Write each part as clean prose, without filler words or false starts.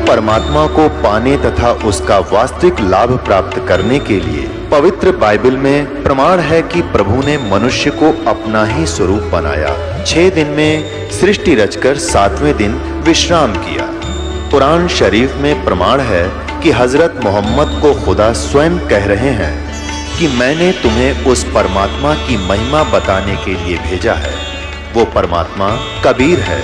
परमात्मा को पाने तथा उसका वास्तविक लाभ प्राप्त करने के लिए पवित्र बाइबल में प्रमाण है कि प्रभु ने मनुष्य को अपना ही स्वरूप बनाया। 6 दिन में सृष्टि रचकर 7वें दिन विश्राम किया। कुरान शरीफ में प्रमाण है कि हजरत मोहम्मद को खुदा स्वयं कह रहे हैं कि मैंने तुम्हें उस परमात्मा की महिमा बताने के लिए भेजा है। वो परमात्मा कबीर है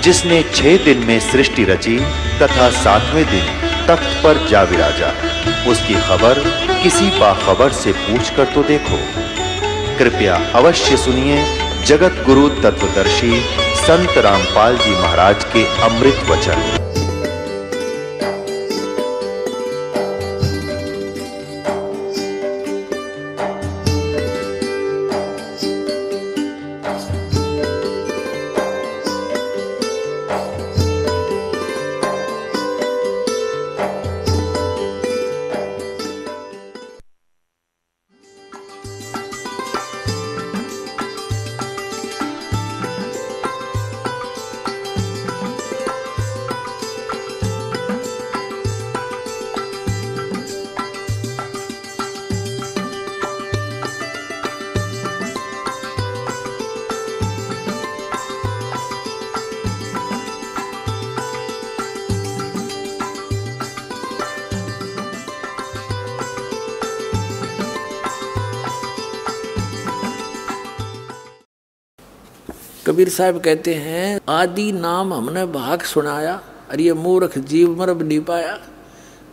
जिसने 6 दिन में सृष्टि रची तथा 7वें दिन तख्त पर जा विराजा। उसकी खबर किसी बाखबर से पूछकर तो देखो। कृपया अवश्य सुनिए जगत गुरु तत्वदर्शी संत रामपाल जी महाराज के अमृत वचन। कबीर साहब कहते हैं आदि नाम हमने भाग सुनाया और ये मूर्ख जीव मरब नहीं पाया।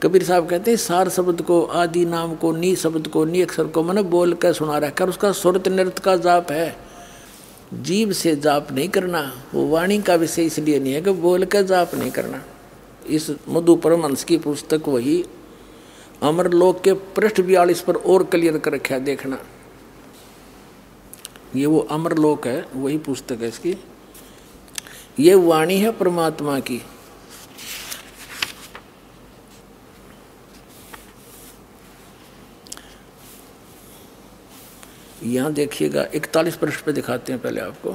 कबीर साहब कहते हैं सार शब्द को, आदि नाम को, नी शब्द को, नी अक्षर को मैंने बोल कर सुना रखा। उसका सुरत नृत्य का जाप है, जीव से जाप नहीं करना। वो वाणी का विषय इसलिए नहीं है कि बोल कर जाप नहीं करना। इस मधु परमहंस की पुस्तक वही अमरलोक के पृष्ठ 42 पर और क्लियर कर रखा, देखना। ये वो अमरलोक है, वही पुस्तक है इसकी। ये वाणी है परमात्मा की। यहां देखिएगा 41 पृष्ठ पे दिखाते हैं पहले आपको,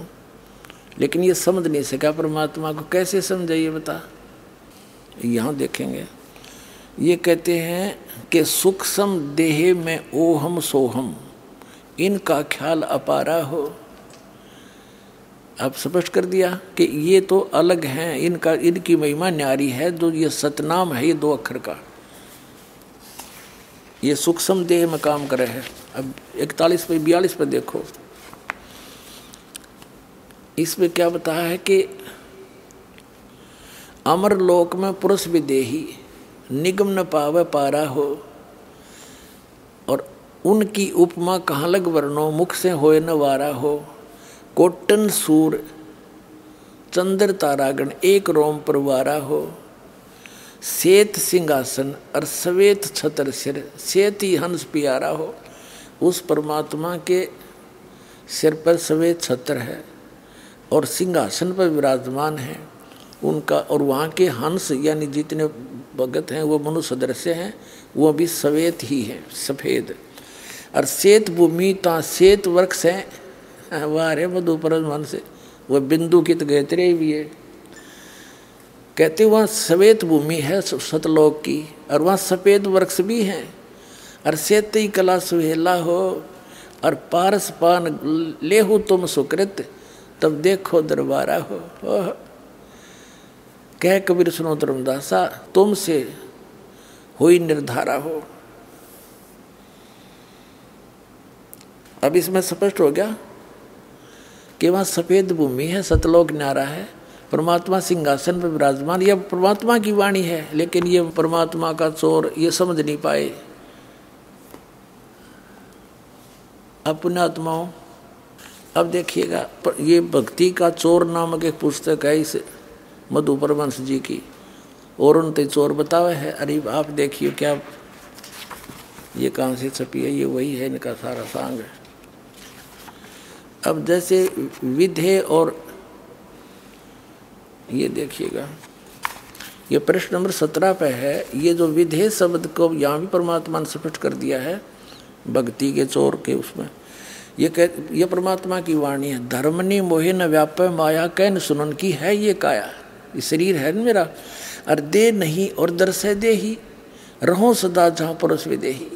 लेकिन ये समझ नहीं सका परमात्मा को, कैसे समझाइए बता। यहां देखेंगे ये कहते हैं कि सूक्ष्म देह में ओहम सोहम इनका ख्याल अपारा हो। अब स्पष्ट कर दिया कि ये तो अलग हैं, इनकी महिमा न्यारी है। जो ये सतनाम है, ये 2 अक्षर का, ये सूक्ष्म देह में काम करे है। अब 41 पे 42 पे देखो, इसमें क्या बताया है कि अमर लोक में पुरुष विदेही निगम न पावे पारा हो, और उनकी उपमा कहाँ लग वर्णो मुख से होए न वारा हो। कोटन सूर चंद्र तारागण एक रोम पर वारा हो। श्वेत सिंहासन और श्वेत छतर सिर, श्वेत ही हंस प्यारा हो। उस परमात्मा के सिर पर श्वेत छत्र है और सिंहासन पर विराजमान है उनका, और वहाँ के हंस यानी जितने भगत हैं वो मनुष्य सदृश्य हैं, वो भी श्वेत ही है, सफ़ेद। और श्वेत भूमि ता श्वेत वृक्ष है, वाह रे मधु परमहंस से वह बिंदु की तो गहतरे भी है। कहते वहाँ श्वेत भूमि है सतलोक की, और वहाँ सफ़ेद वृक्ष भी हैं। और श्वेत ही कला सुहेला हो, और पारस पान लेहु तुम सुकृत तब देखो दरबारा हो। कह कबीर सुनो धर्मदासा तुमसे हुई निर्धारा हो। अब इसमें स्पष्ट हो गया कि वहाँ सफ़ेद भूमि है, सतलोक न्यारा है, परमात्मा सिंहासन पर विराजमान। यह परमात्मा की वाणी है, लेकिन ये परमात्मा का चोर ये समझ नहीं पाए। अब पुण्यात्माओं, अब देखिएगा, ये भक्ति का चोर नामक एक पुस्तक है इस मधु परमहंस जी की, और उनते चोर बतावे है। अरे आप देखिए क्या, ये कहाँ से छपी है, ये वही है, इनका सारा सांग है। अब जैसे विधे, और ये देखिएगा ये प्रश्न नंबर 17 पे है। ये जो विधे शब्द को यहाँ भी परमात्मा ने स्पष्ट कर दिया है भक्ति के चोर के उसमें। ये परमात्मा की वाणी है। धर्मनि मोहे न व्यापय माया कैन सुनन की है ये काया, ये शरीर है न मेरा, और दे नहीं और दर्शय दे ही, रहो सदा जहाँ परोस विदेही।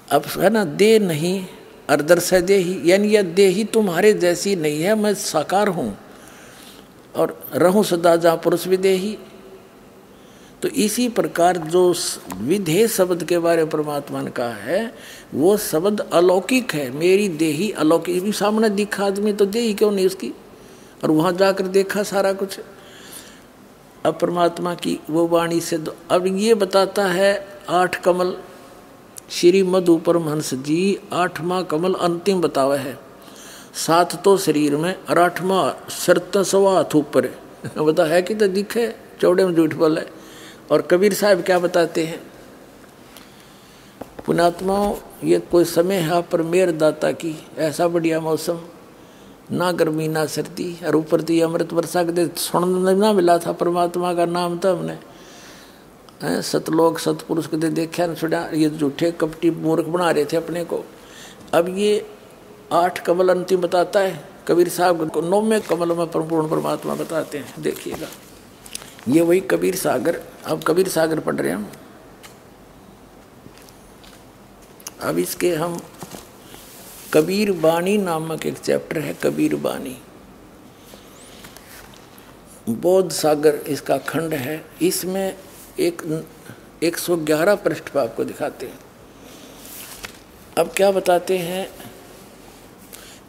अब है ना, दे नहीं और दर्शय दे ही, यानी यह दे ही तुम्हारे जैसी नहीं है, मैं साकार हूँ, और रहूं सदा जहाँ पुरुष विदेही। तो इसी प्रकार जो विधेय शब्द के बारे में परमात्मा ने कहा है, वो शब्द अलौकिक है। मेरी देही अलौकिक, भी सामने दिखा आदमी तो देही क्यों नहीं उसकी, और वहाँ जाकर देखा सारा कुछ। अब परमात्मा की वो वाणी से अब ये बताता है 8 कमल, श्री मधु परमहंस जी 8वां कमल अंतिम बतावा है। 7 तो शरीर में और 8वां शर्त सवा हाथ ऊपर बता है कि तो दिखे, चौड़े में झूठ बोले। और कबीर साहब क्या बताते हैं, पुण्यात्माओं ये कोई समय है आप पर मेहर दाता की, ऐसा बढ़िया मौसम, ना गर्मी ना सर्दी, और ऊपर तो ये अमृत वर्षा के सुनने ना मिला था परमात्मा का नाम था हमने, सतलोक सतपुरुष के देखा न सुना, ये झूठे कपटी मूर्ख बना रहे थे अपने को। अब ये 8 कमल अंतिम बताता है कबीर साहब को, 9वें कमल में पूर्ण परमात्मा बताते हैं। देखिएगा ये वही कबीर सागर, अब कबीर सागर पढ़ रहे हैं हम। अब इसके हम कबीर बानी नामक एक चैप्टर है, कबीर बानी, बोध सागर इसका खंड है। इसमें 111 पृष्ठ पर आपको दिखाते हैं। अब क्या बताते हैं,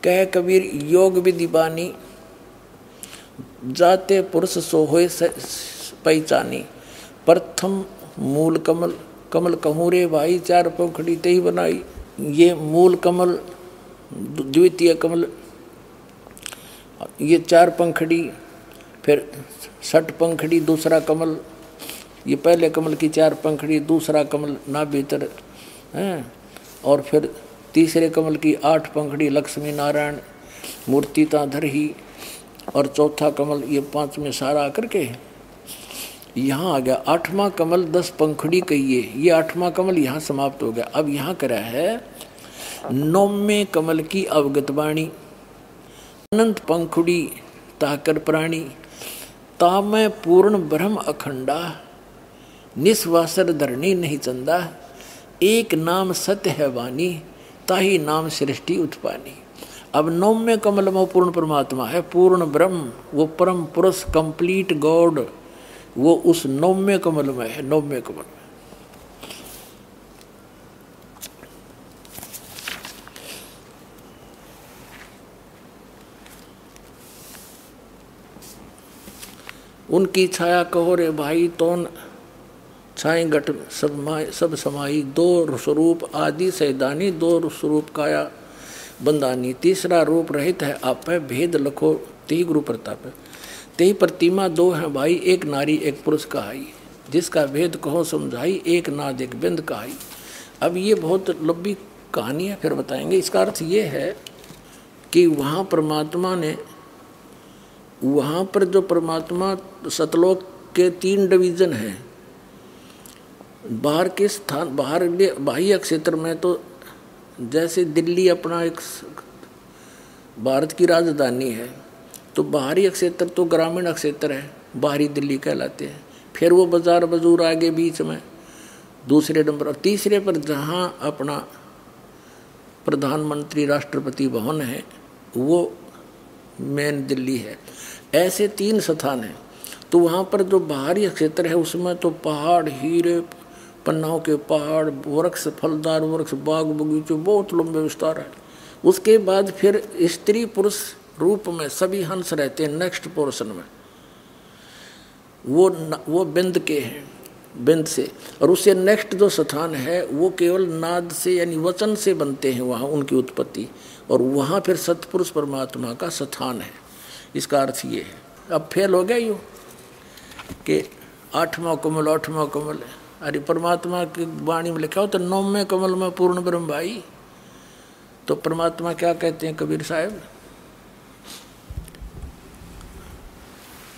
कह कबीर योग विधि बानी, जाते पुरुष सो होए पहचानी, प्रथम मूल कमल, कमल कहूँ रे भाई 4 पंखड़ी ते ही बनाई। ये मूल कमल, द्वितीय कमल, ये 4 पंखड़ी, फिर 6 पंखड़ी दूसरा कमल, ये पहले कमल की 4 पंखड़ी, दूसरा कमल ना भीतर है, और फिर तीसरे कमल की 8 पंखड़ी लक्ष्मी नारायण मूर्ति ताधर ही, और चौथा कमल ये 5वें सारा आकर के यहाँ आ गया। 8वां कमल 10 पंखड़ी कहिए, ये 8वां कमल यहाँ समाप्त हो गया। अब यहाँ करा है 9वें कमल की अवगत वाणी, अनंत पंखुड़ी ताकर प्राणी, तामै पूर्ण ब्रह्म अखंडा, निस्वासर धरणी नहीं चंदा, एक नाम सत्य है वाणी, ताही नाम सृष्टि उत्पानी। अब 9वें कमल में पूर्ण परमात्मा है, पूर्ण ब्रह्म, वो परम पुरुष कंप्लीट गॉड, वो उस 9वें कमल में है। 9वें कमल में उनकी छाया कहो रे भाई, तोन छाई घट सब समाई, 2 स्वरूप आदि सैदानी, 2 स्वरूप काया बंदानी, तीसरा रूप रहित है आपे, भेद लखो तेहि गुरु प्रताप। तेहि प्रतिमा 2 हैं भाई, एक नारी एक पुरुष कहाई, जिसका भेद कहो समझाई, एक नाद एक बिंद कहाई। अब ये बहुत लंबी कहानी है, फिर बताएंगे। इसका अर्थ ये है कि वहाँ परमात्मा ने, वहाँ पर जो परमात्मा सतलोक के 3 डिवीजन हैं, बाहर के स्थान, बाहर बाह्य क्षेत्र में तो जैसे दिल्ली अपना एक भारत की राजधानी है, तो बाहरी क्षेत्र तो ग्रामीण क्षेत्र है, बाहरी दिल्ली कहलाते हैं। फिर वो बाजार बजूर आगे बीच में दूसरे नंबर, और तीसरे पर जहाँ अपना प्रधानमंत्री राष्ट्रपति भवन है, वो मेन दिल्ली है। ऐसे 3 स्थान हैं। तो वहाँ पर जो बाहरी क्षेत्र है उसमें तो पहाड़, हीरे पन्नाओं के पहाड़, वृक्ष, फलदार वृक्ष, बाग बगीचे, बहुत लंबे विस्तार है। उसके बाद फिर स्त्री पुरुष रूप में सभी हंस रहते हैं। नेक्स्ट पोर्शन में वो बिंद के हैं, बिंद से, और उससे नेक्स्ट जो स्थान है वो केवल नाद से यानी वचन से बनते हैं वहाँ उनकी उत्पत्ति, और वहाँ फिर सतपुरुष परमात्मा का स्थान है। इसका अर्थ ये है। अब फेल हो गया यूँ कि 8वां कमल 8वां कमल है। अरे परमात्मा की वाणी में लिखा हो तो 9वें कमल में पूर्ण ब्रह्म भाई। तो परमात्मा क्या कहते हैं कबीर साहब,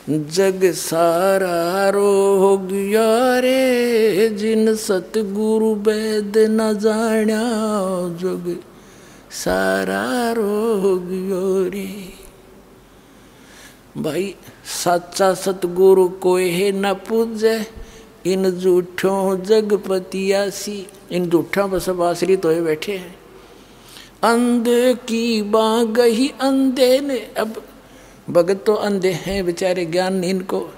जग सारा रोग यारे, जिन सतगुरु वेद न जाण्या, जग सारा रोग यारे। भाई साचा सतगुरु कोई है न पूजे, इन झूठों जगपति आसी। इन झूठों पर सब आश्रित होए बैठे हैं। अंधे की बाँ गही अंधे ने। अब भगत तो अंधे हैं बेचारे, ज्ञान नहीं इनको,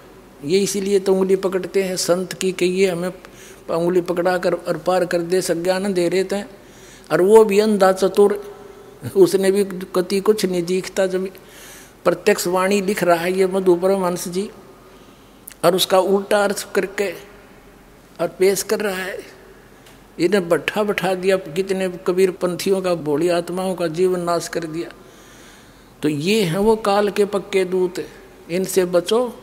ये इसीलिए तो उंगली पकड़ते हैं संत की, कहिए हमें उंगली पकड़ा कर और पार कर दे, सज्ञान दे रहे थे। और वो भी अंधा चतुर, उसने भी कति कुछ नहीं दिखता। जब प्रत्यक्ष वाणी लिख रहा है ये मधु परमहंस जी, और उसका उल्टा अर्थ करके और पेश कर रहा है। इन्हें बैठा दिया, कितने कबीर पंथियों का, भोली आत्माओं का जीवन नाश कर दिया। तो ये हैं वो काल के पक्के दूत, इनसे बचो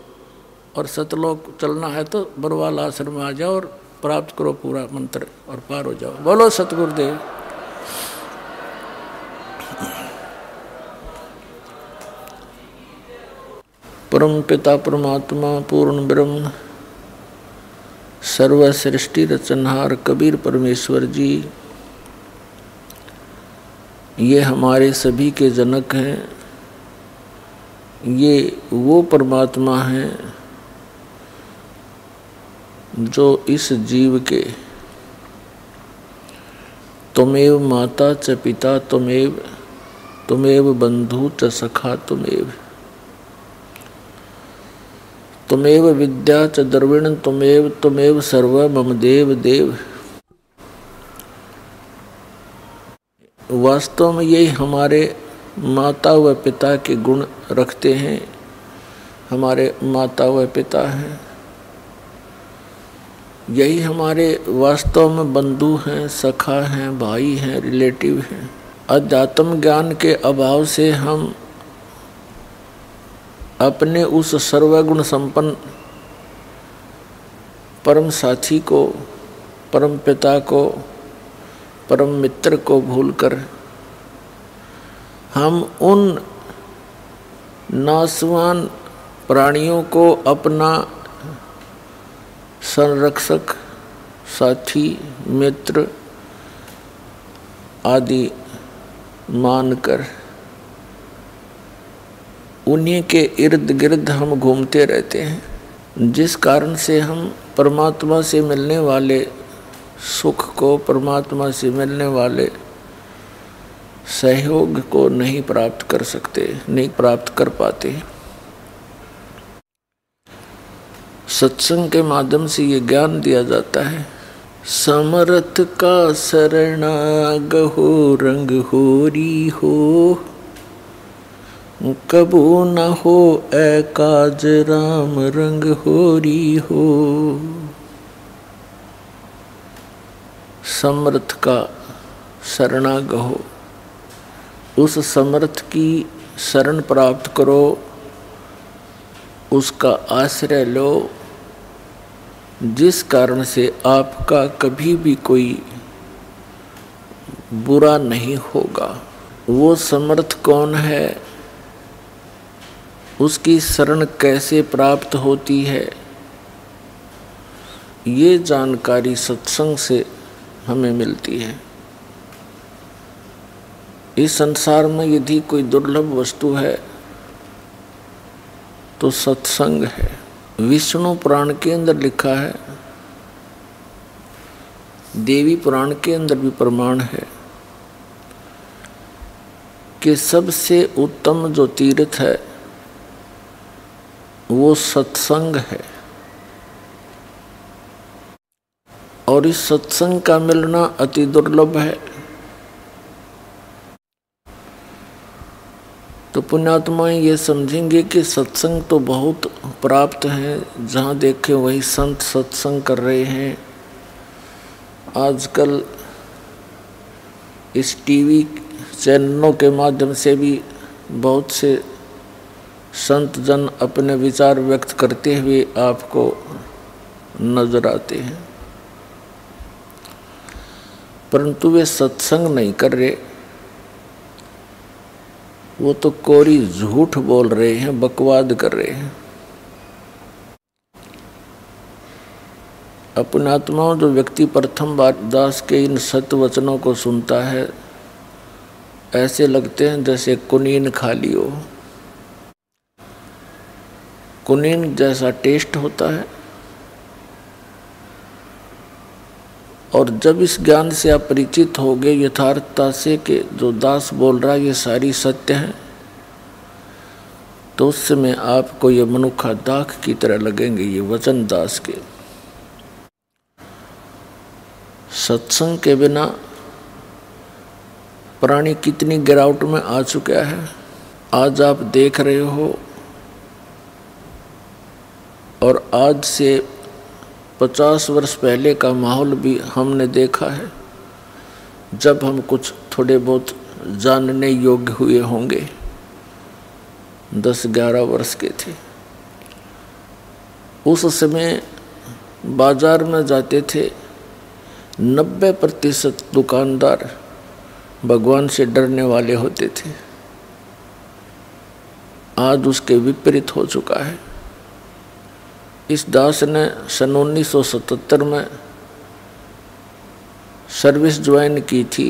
और सतलोक चलना है तो बरवाल आश्रम में आ जाओ और प्राप्त करो पूरा मंत्र और पार हो जाओ। बोलो सतगुरुदेव। परम पिता परमात्मा पूर्ण ब्रह्म सर्व सृष्टि रचनहार कबीर परमेश्वर जी, ये हमारे सभी के जनक हैं। ये वो परमात्मा हैं जो इस जीव के त्वमेव माता च पिता त्वमेव बंधु च सखा त्वमेव विद्या च द्रविण त्वमेव सर्व मम देव देव। वास्तव में यही हमारे माता व पिता के गुण रखते हैं, हमारे माता व पिता हैं। यही हमारे वास्तव में बंधु हैं, सखा हैं, भाई हैं, रिलेटिव हैं। अध्यात्म ज्ञान के अभाव से हम अपने उस सर्वगुण संपन्न परम साथी को, परम पिता को, परम मित्र को भूलकर हम उन नासवान प्राणियों को अपना संरक्षक, साथी, मित्र आदि मानकर उन्हीं के इर्द गिर्द हम घूमते रहते हैं, जिस कारण से हम परमात्मा से मिलने वाले सुख को, परमात्मा से मिलने वाले सहयोग को नहीं प्राप्त कर सकते, नहीं प्राप्त कर पाते। सत्संग के माध्यम से ये ज्ञान दिया जाता है। समर्थ का शरणागहो रंग होरी हो, कबू न हो एकाज राम रंग होरी हो। समर्थ का शरणागहो, उस समर्थ की शरण प्राप्त करो, उसका आश्रय लो, जिस कारण से आपका कभी भी कोई बुरा नहीं होगा। वो समर्थ कौन है, उसकी शरण कैसे प्राप्त होती है, ये जानकारी सत्संग से हमें मिलती है। इस संसार में यदि कोई दुर्लभ वस्तु है तो सत्संग है। विष्णु पुराण के अंदर लिखा है, देवी पुराण के अंदर भी प्रमाण है कि सबसे उत्तम जो तीर्थ है वो सत्संग है। और इस सत्संग का मिलना अति दुर्लभ है। तो पुण्यात्माएं ये समझेंगे कि सत्संग तो बहुत प्राप्त है, जहाँ देखें वही संत सत्संग कर रहे हैं। आजकल इस टीवी चैनलों के माध्यम से भी बहुत से संत जन अपने विचार व्यक्त करते हुए आपको नजर आते हैं, परंतु वे सत्संग नहीं कर रहे, वो तो कोरी झूठ बोल रहे हैं, बकवाद कर रहे हैं। अपने आत्माओं, जो व्यक्ति प्रथम बार दास के इन सत्य वचनों को सुनता है, ऐसे लगते हैं जैसे कुनीन खा ली हो। कुनीन जैसा टेस्ट होता है। और जब इस ज्ञान से आप परिचित हो गए यथार्थता से कि जो दास बोल रहा है ये सारी सत्य है, तो उस समय आपको ये मनुखा दाख की तरह लगेंगे, ये वचन दास के। सत्संग के बिना प्राणी कितनी गिरावट में आ चुका है आज आप देख रहे हो। और आज से 50 वर्ष पहले का माहौल भी हमने देखा है, जब हम कुछ थोड़े बहुत जानने योग्य हुए होंगे, 10-11 वर्ष के थे। उस समय बाजार में जाते थे 90% दुकानदार भगवान से डरने वाले होते थे। आज उसके विपरीत हो चुका है। इस दास ने सन 1977 में सर्विस ज्वाइन की थी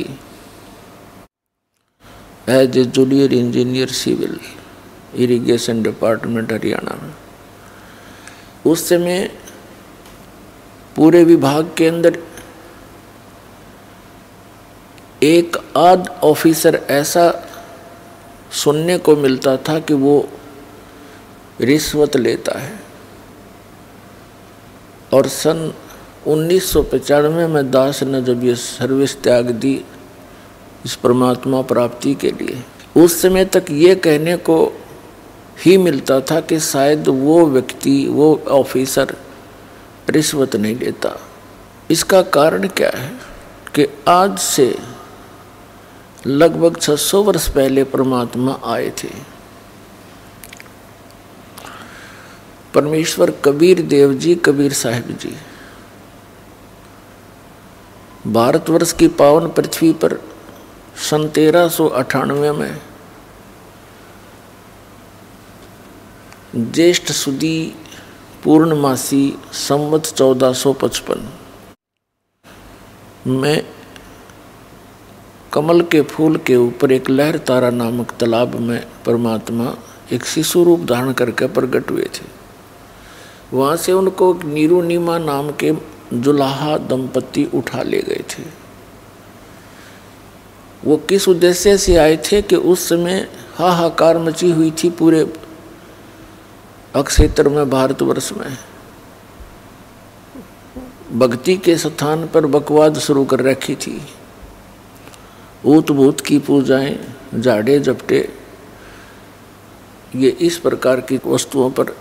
as a junior engineer civil, irrigation department Haryana में। उस समय पूरे विभाग के अंदर एक आध ऑफिसर ऐसा सुनने को मिलता था कि वो रिश्वत लेता है। और सन 1995 में दास ने जब ये सर्विस त्याग दी इस परमात्मा प्राप्ति के लिए, उस समय तक ये कहने को ही मिलता था कि शायद वो व्यक्ति, वो ऑफिसर रिश्वत नहीं लेता। इसका कारण क्या है कि आज से लगभग 600 वर्ष पहले परमात्मा आए थे। परमेश्वर कबीर देव जी, कबीर साहिब जी भारतवर्ष की पावन पृथ्वी पर सन 1398 में ज्येष्ठ सुदी पूर्णमासी संवत 1455 में कमल के फूल के ऊपर एक लहर तारा नामक तालाब में परमात्मा एक शिशु रूप धारण करके प्रकट हुए थे। वहाँ से उनको नीरुनीमा नाम के जुलाहा दंपति उठा ले गए थे। वो किस उद्देश्य से आए थे कि उस समय हाहाकार मची हुई थी पूरे अक्षेत्र में, भारतवर्ष में। भक्ति के स्थान पर बकवाद शुरू कर रखी थी। ऊत भूत की पूजाएं, जाड़े जपटे, ये इस प्रकार की वस्तुओं पर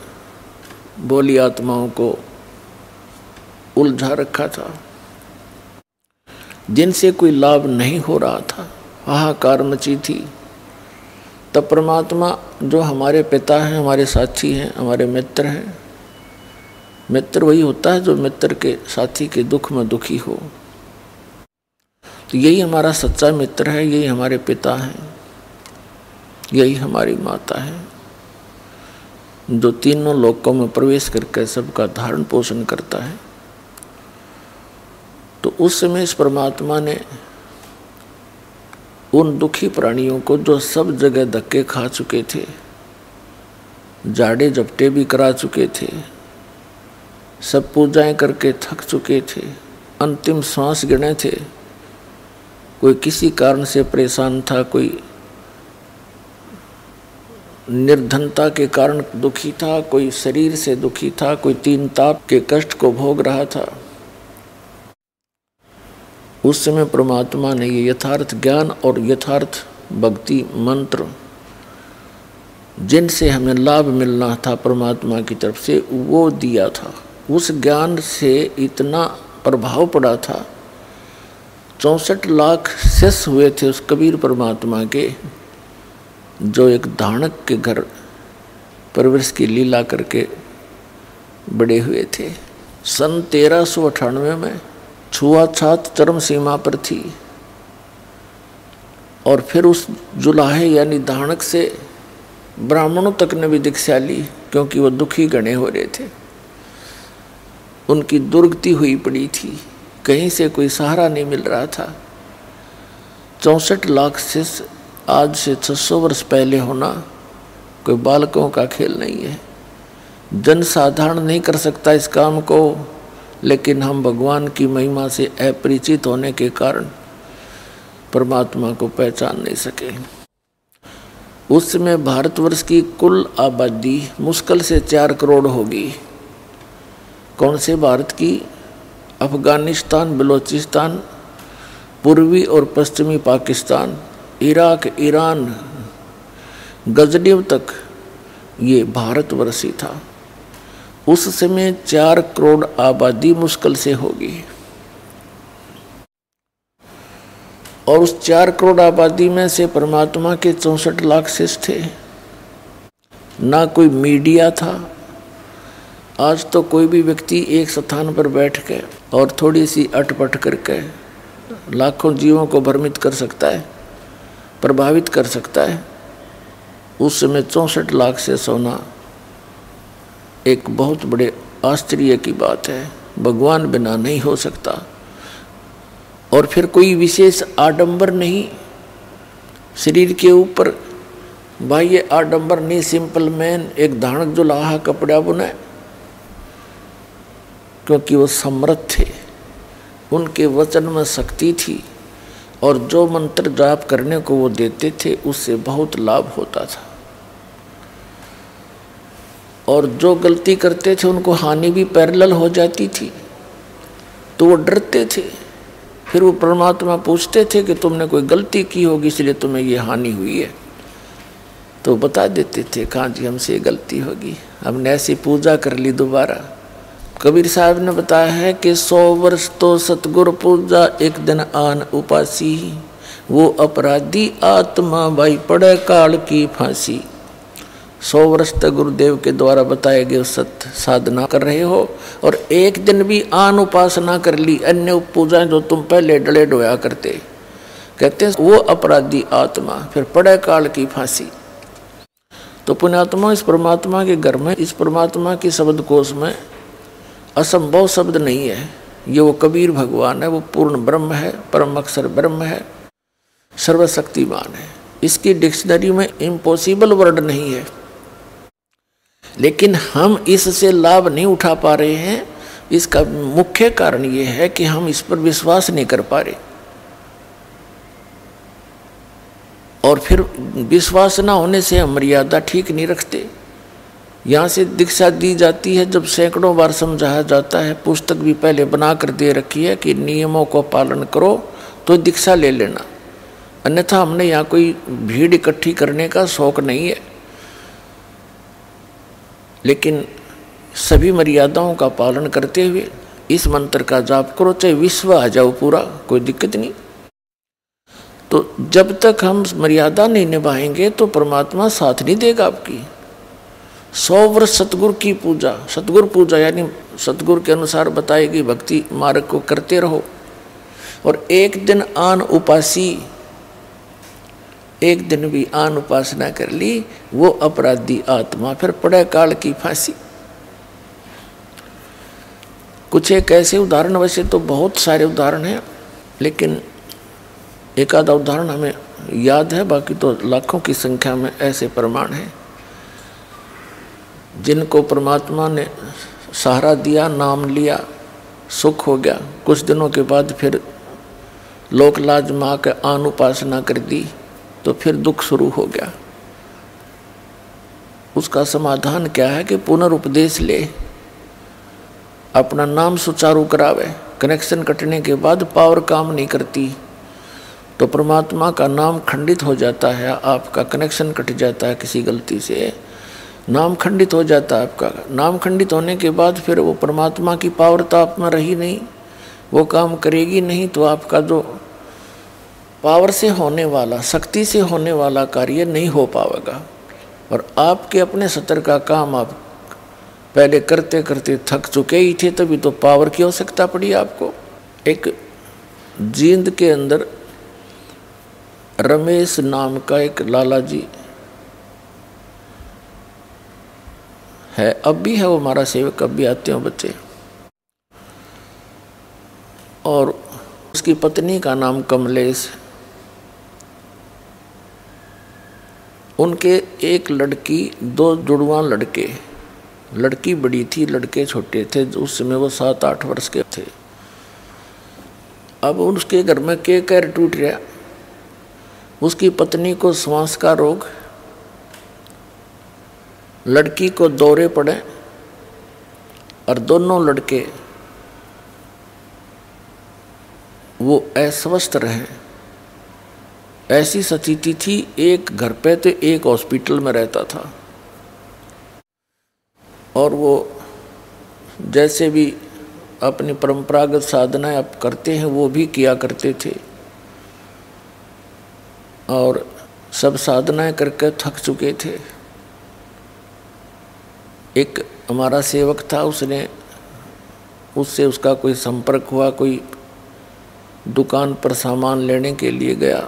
बोली आत्माओं को उलझा रखा था, जिनसे कोई लाभ नहीं हो रहा था। हाहाकार मची थी। तब परमात्मा जो हमारे पिता हैं, हमारे साथी हैं, हमारे मित्र हैं, मित्र वही होता है जो मित्र के साथी के दुख में दुखी हो। तो यही हमारा सच्चा मित्र है, यही हमारे पिता हैं, यही हमारी माता है, जो तीनों लोकों में प्रवेश करके सबका धारण पोषण करता है। तो उस समय इस परमात्मा ने उन दुखी प्राणियों को, जो सब जगह धक्के खा चुके थे, जाड़े जपटे भी करा चुके थे, सब पूजाएं करके थक चुके थे, अंतिम सांस गिने थे, कोई किसी कारण से परेशान था, कोई निर्धनता के कारण दुखी था, कोई शरीर से दुखी था, कोई तीन ताप के कष्ट को भोग रहा था। उस समय परमात्मा ने ये यथार्थ ज्ञान और यथार्थ भक्ति मंत्र, जिनसे हमें लाभ मिलना था परमात्मा की तरफ से, वो दिया था। उस ज्ञान से इतना प्रभाव पड़ा था। 64 लाख शिष्य हुए थे उस कबीर परमात्मा के, जो एक धाणक के घर परवरिश की लीला करके बड़े हुए थे। सन 1398 में छुआछात चरम सीमा पर थी। और फिर उस जुलाहे यानी धाणक से ब्राह्मणों तक ने भी दीक्षा ली, क्योंकि वो दुखी गणे हो रहे थे। उनकी दुर्गति हुई पड़ी थी, कहीं से कोई सहारा नहीं मिल रहा था। 64 लाख शिष्य आज से 600 वर्ष पहले होना कोई बालकों का खेल नहीं है। जनसाधारण नहीं कर सकता इस काम को, लेकिन हम भगवान की महिमा से अपरिचित होने के कारण परमात्मा को पहचान नहीं सके। उस समय भारतवर्ष की कुल आबादी मुश्किल से 4 करोड़ होगी। कौन से भारत की? अफगानिस्तान, बलूचिस्तान, पूर्वी और पश्चिमी पाकिस्तान, इराक, ईरान, गजनीव तक ये भारतवर्ष ही था। उस समय 4 करोड़ आबादी मुश्किल से होगी। और उस 4 करोड़ आबादी में से परमात्मा के 64 लाख शिष्य थे। ना कोई मीडिया था। आज तो कोई भी व्यक्ति एक स्थान पर बैठ के और थोड़ी सी अटपट करके लाखों जीवों को भ्रमित कर सकता है, प्रभावित कर सकता है। उस समय 64 लाख से सोना एक बहुत बड़े आश्चर्य की बात है। भगवान बिना नहीं हो सकता। और फिर कोई विशेष आडंबर नहीं शरीर के ऊपर, बाह्य आडंबर नहीं। सिंपल मैन, एक धानक जो लाहा कपड़ा बुने, क्योंकि वो समर्थ थे, उनके वचन में शक्ति थी और जो मंत्र जाप करने को वो देते थे उससे बहुत लाभ होता था। और जो गलती करते थे उनको हानि भी पैरेलल हो जाती थी, तो वो डरते थे। फिर वो परमात्मा पूछते थे कि तुमने कोई गलती की होगी इसलिए तुम्हें ये हानि हुई है, तो बता देते थे कहाँ जी हमसे गलती होगी, हमने ऐसी पूजा कर ली दोबारा। कबीर साहब ने बताया है कि 100 वर्ष तो सतगुरु पूजा, एक दिन आन उपासी, वो अपराधी आत्मा भाई पड़े काल की फांसी। 100 वर्ष तक गुरुदेव के द्वारा बताए गए सत्य साधना कर रहे हो और एक दिन भी आन उपासना कर ली, अन्य पूजा जो तुम पहले डले डोया करते, कहते हैं वो अपराधी आत्मा फिर पड़े काल की फांसी। तो पुण्यात्मा, इस परमात्मा के घर में, इस परमात्मा की शब्द कोश में असंभव शब्द नहीं है। ये वो कबीर भगवान है, वो पूर्ण ब्रह्म है, परम अक्षर ब्रह्म है, सर्वशक्तिमान है। इसकी डिक्शनरी में इम्पॉसिबल वर्ड नहीं है, लेकिन हम इससे लाभ नहीं उठा पा रहे हैं। इसका मुख्य कारण ये है कि हम इस पर विश्वास नहीं कर पा रहे। और फिर विश्वास ना होने से हम मर्यादा ठीक नहीं रखते। यहाँ से दीक्षा दी जाती है, जब सैकड़ों बार समझाया जाता है, पुस्तक भी पहले बना कर दे रखी है कि नियमों को पालन करो तो दीक्षा ले लेना, अन्यथा हमने यहाँ कोई भीड़ इकट्ठी करने का शौक नहीं है। लेकिन सभी मर्यादाओं का पालन करते हुए इस मंत्र का जाप करो, चाहे विश्व आ जाओ पूरा, कोई दिक्कत नहीं। तो जब तक हम मर्यादा नहीं निभाएंगे तो परमात्मा साथ नहीं देगा आपकी। 100 वर्ष सतगुरु की पूजा, सतगुरु पूजा यानी सतगुरु के अनुसार बताई गई भक्ति मार्ग को करते रहो। और एक दिन आन उपासी, एक दिन भी आन उपासना कर ली, वो अपराधी आत्मा फिर पड़े काल की फांसी। कुछ एक ऐसे उदाहरण, वैसे तो बहुत सारे उदाहरण हैं, लेकिन एक आधा उदाहरण हमें याद है, बाकी तो लाखों की संख्या में ऐसे प्रमाण हैं जिनको परमात्मा ने सहारा दिया, नाम लिया, सुख हो गया, कुछ दिनों के बाद फिर लोक लाज माँ के आन उपासना कर दी तो फिर दुख शुरू हो गया। उसका समाधान क्या है कि पुनरुपदेश ले, अपना नाम सुचारू करावे। कनेक्शन कटने के बाद पावर काम नहीं करती तो परमात्मा का नाम खंडित हो जाता है, आपका कनेक्शन कट जाता है किसी गलती से, नाम खंडित हो जाता है आपका। नाम खंडित होने के बाद फिर वो परमात्मा की पावर तो आप में रही नहीं, वो काम करेगी नहीं, तो आपका जो पावर से होने वाला, शक्ति से होने वाला कार्य नहीं हो पाएगा। और आपके अपने सतर का काम आप पहले करते करते थक चुके ही थे, तभी तो पावर की आवश्यकता पड़ी आपको। एक जींद के अंदर रमेश नाम का एक लाला जी है, अब भी है वो हमारा सेवक, अब भी आते हैं बच्चे। और उसकी पत्नी का नाम कमलेश। उनके एक लड़की, 2 जुड़वा लड़के, लड़की बड़ी थी, लड़के छोटे थे। उस समय वो 7-8 वर्ष के थे। अब उसके घर में के कैर टूट गया। उसकी पत्नी को श्वास का रोग, लड़की को दौरे पड़े और दोनों लड़के वो अस्वस्थ रहे। ऐसी स्थिति थी, एक घर पे तो एक हॉस्पिटल में रहता था। और वो जैसे भी अपनी परंपरागत साधनाएं अब करते हैं वो भी किया करते थे। और सब साधनाएं करके थक चुके थे। एक हमारा सेवक था, उससे उसका कोई संपर्क हुआ, कोई दुकान पर सामान लेने के लिए गया,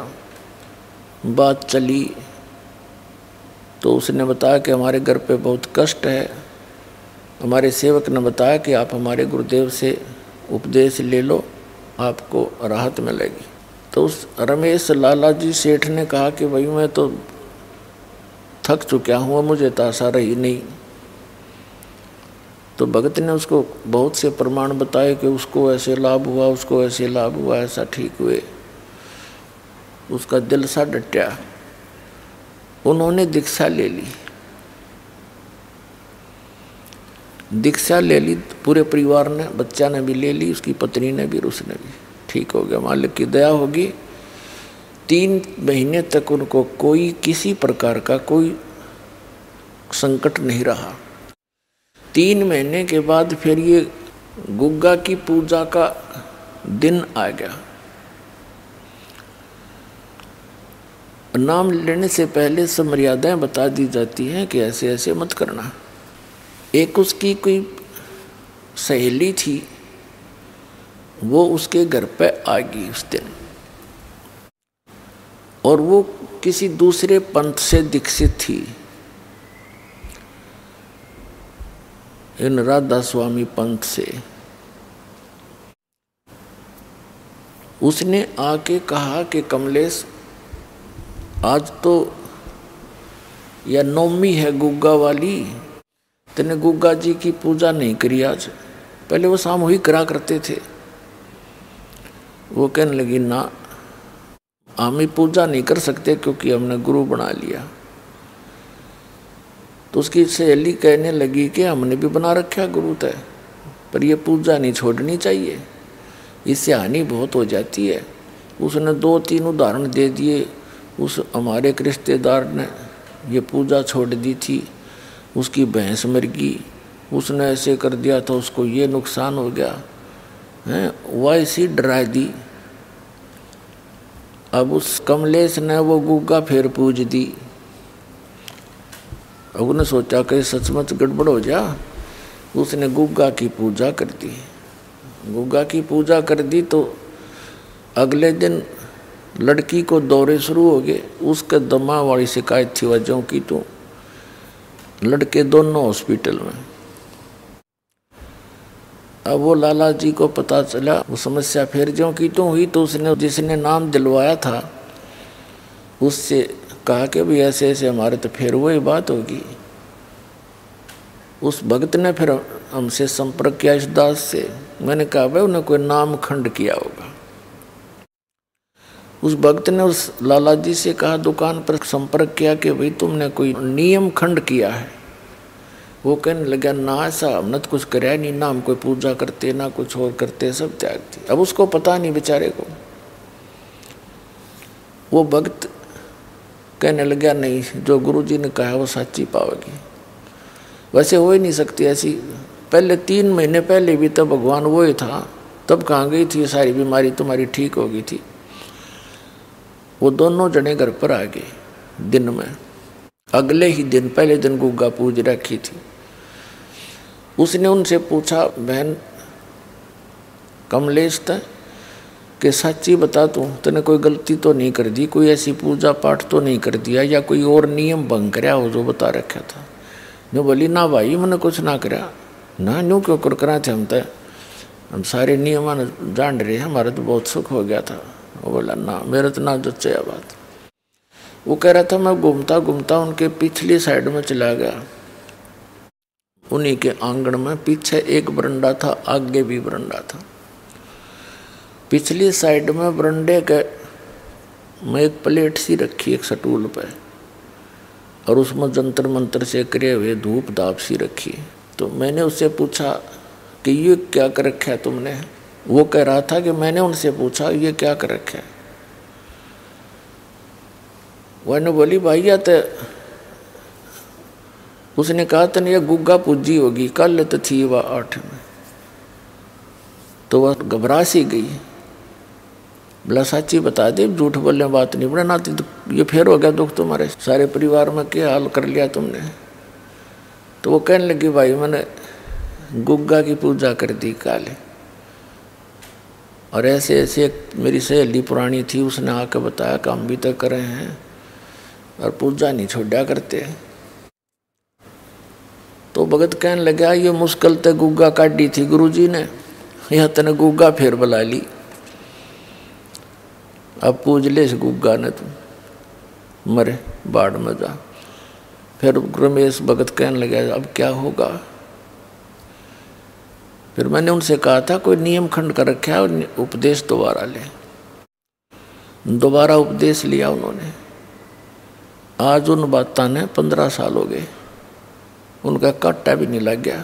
बात चली तो उसने बताया कि हमारे घर पे बहुत कष्ट है। हमारे सेवक ने बताया कि आप हमारे गुरुदेव से उपदेश ले लो, आपको राहत मिलेगी। तो उस रमेश लाला जी सेठ ने कहा कि भाई मैं तो थक चुका हूँ, मुझे तो आशा रही नहीं। तो भगत ने उसको बहुत से प्रमाण बताए कि उसको ऐसे लाभ हुआ, उसको ऐसे लाभ हुआ, ऐसा ठीक हुए। उसका दिल सा डटा। उन्होंने दीक्षा ले ली। दीक्षा ले ली पूरे परिवार ने, बच्चा ने भी ले ली, उसकी पत्नी ने भी, उसने भी ठीक हो गया। मालिक की दया होगी। 3 महीने तक उनको कोई किसी प्रकार का कोई संकट नहीं रहा। 3 महीने के बाद फिर ये गुग्गा की पूजा का दिन आ गया। नाम लेने से पहले सब मर्यादाएं बता दी जाती हैं कि ऐसे ऐसे मत करना। एक उसकी कोई सहेली थी, वो उसके घर पे आ गई उस दिन, और वो किसी दूसरे पंथ से दीक्षित थी, इन राधा स्वामी पंथ से। उसने आके कहा कि कमलेश, आज तो यह नवमी है गुग्गा वाली, तेने गुग्गा जी की पूजा नहीं करी आज। पहले वो सामूहिक करा करते थे। वो कहने लगी ना, हम पूजा नहीं कर सकते क्योंकि हमने गुरु बना लिया। तो उसकी सहेली कहने लगी कि हमने भी बना रखा गुरु तय, पर यह पूजा नहीं छोड़नी चाहिए, इससे हानि बहुत हो जाती है। उसने 2-3 उदाहरण दे दिए। उस हमारे एक रिश्तेदार ने ये पूजा छोड़ दी थी, उसकी भैंस मर गई, उसने ऐसे कर दिया था, उसको ये नुकसान हो गया है, वैसी डरा दी। अब उस कमलेश ने वो गुग्गा फिर पूज दी। अब उसने सोचा कि सचमुच गड़बड़ हो जा। उसने गुग्गा की पूजा कर दी। गुग्गा की पूजा कर दी तो अगले दिन लड़की को दौरे शुरू हो गए। उसके दमा वाली शिकायत थी वजहों की, तो लड़के दोनों हॉस्पिटल में। अब वो लाला जी को पता चला, वो समस्या फिर ज्यों की तो हुई। तो उसने जिसने नाम दिलवाया था उससे कहा कि भाई ऐसे ऐसे हमारे तो फिर वही बात होगी। उस भक्त ने फिर हमसे संपर्क किया इस दास से। मैंने कहा भाई उन्हें कोई नाम खंड किया होगा। उस भक्त ने उस लाला जी से कहा, दुकान पर संपर्क किया कि भाई तुमने कोई नियम खंड किया है। वो कहने लगा ना, ऐसा हमने तो कुछ कराया नहीं, ना हम कोई पूजा करते ना कुछ और करते, सब त्याग दी। अब उसको पता नहीं बेचारे को। वो भक्त कहने लगा नहीं, जो गुरुजी ने कहा वो सच्ची पाओगी। वैसे हो ही नहीं सकती ऐसी। पहले 3 महीने पहले भी तब भगवान वो ही था, तब कहाँ गई थी सारी बीमारी तुम्हारी ठीक हो गई थी। वो दोनों जने घर पर आ गए दिन में। अगले ही दिन, पहले दिन गुग्गा पूज रखी थी। उसने उनसे पूछा, बहन कमलेश था कि सच्ची बता तूने कोई गलती तो नहीं कर दी, कोई ऐसी पूजा पाठ तो नहीं कर दिया या कोई और नियम भंग कराया हो जो बता रखा था। नो बोली ना भाई मैंने कुछ ना करा ना, न्यू क्यों कर करा थे, हम सारे नियम जान रहे, हमारा तो बहुत सुख हो गया था। वो बोला ना, मेरे तो ना जच्चे बात। वो कह रहा था मैं घूमता घूमता उनके पिछली साइड में चला गया। उन्हीं के आंगन में पीछे एक बरंडा था, आगे भी बरंडा था। पिछली साइड में बरंडे के में एक प्लेट सी रखी एक स्टूल पे, और उसमें जंतर मंतर से करे हुए धूप दाप सी रखी। तो मैंने उससे पूछा कि ये क्या कर रखा है तुमने? वो कह रहा था कि मैंने उनसे पूछा ये क्या कर रखा है। वह बोली भैया तो उसने कहा तन ये गुग्गा पूजी होगी, कल तो थी वह 8 में। तो वह घबरा सी गई, बोला सच्ची बता दे, झूठ बोलने बात नहीं बड़ा नाती, तो ये फेर हो गया दुख तुम्हारे सारे परिवार में, क्या हाल कर लिया तुमने? तो वो कहने लगी भाई मैंने गुग्गा की पूजा कर दी काले, और ऐसे ऐसे एक मेरी सहेली पुरानी थी उसने आके बताया काम भी तो करे हैं और पूजा नहीं छोड़ा करते। तो भगत कहने लगा ये मुश्किल तो गुग्गा काटी थी गुरुजी ने, यह तने गुग्गा फिर बुला ली, अब पूज ले इस गुग्गा ने, तुम मरे बाढ़ में जा। फिर रमेश भगत कहने लगा अब क्या होगा? फिर मैंने उनसे कहा था कोई नियम खंड कर रखा है, उपदेश दोबारा ले। दोबारा उपदेश लिया उन्होंने। आज उन बातों ने 15 साल हो गए, उनका काटा भी नहीं लग गया।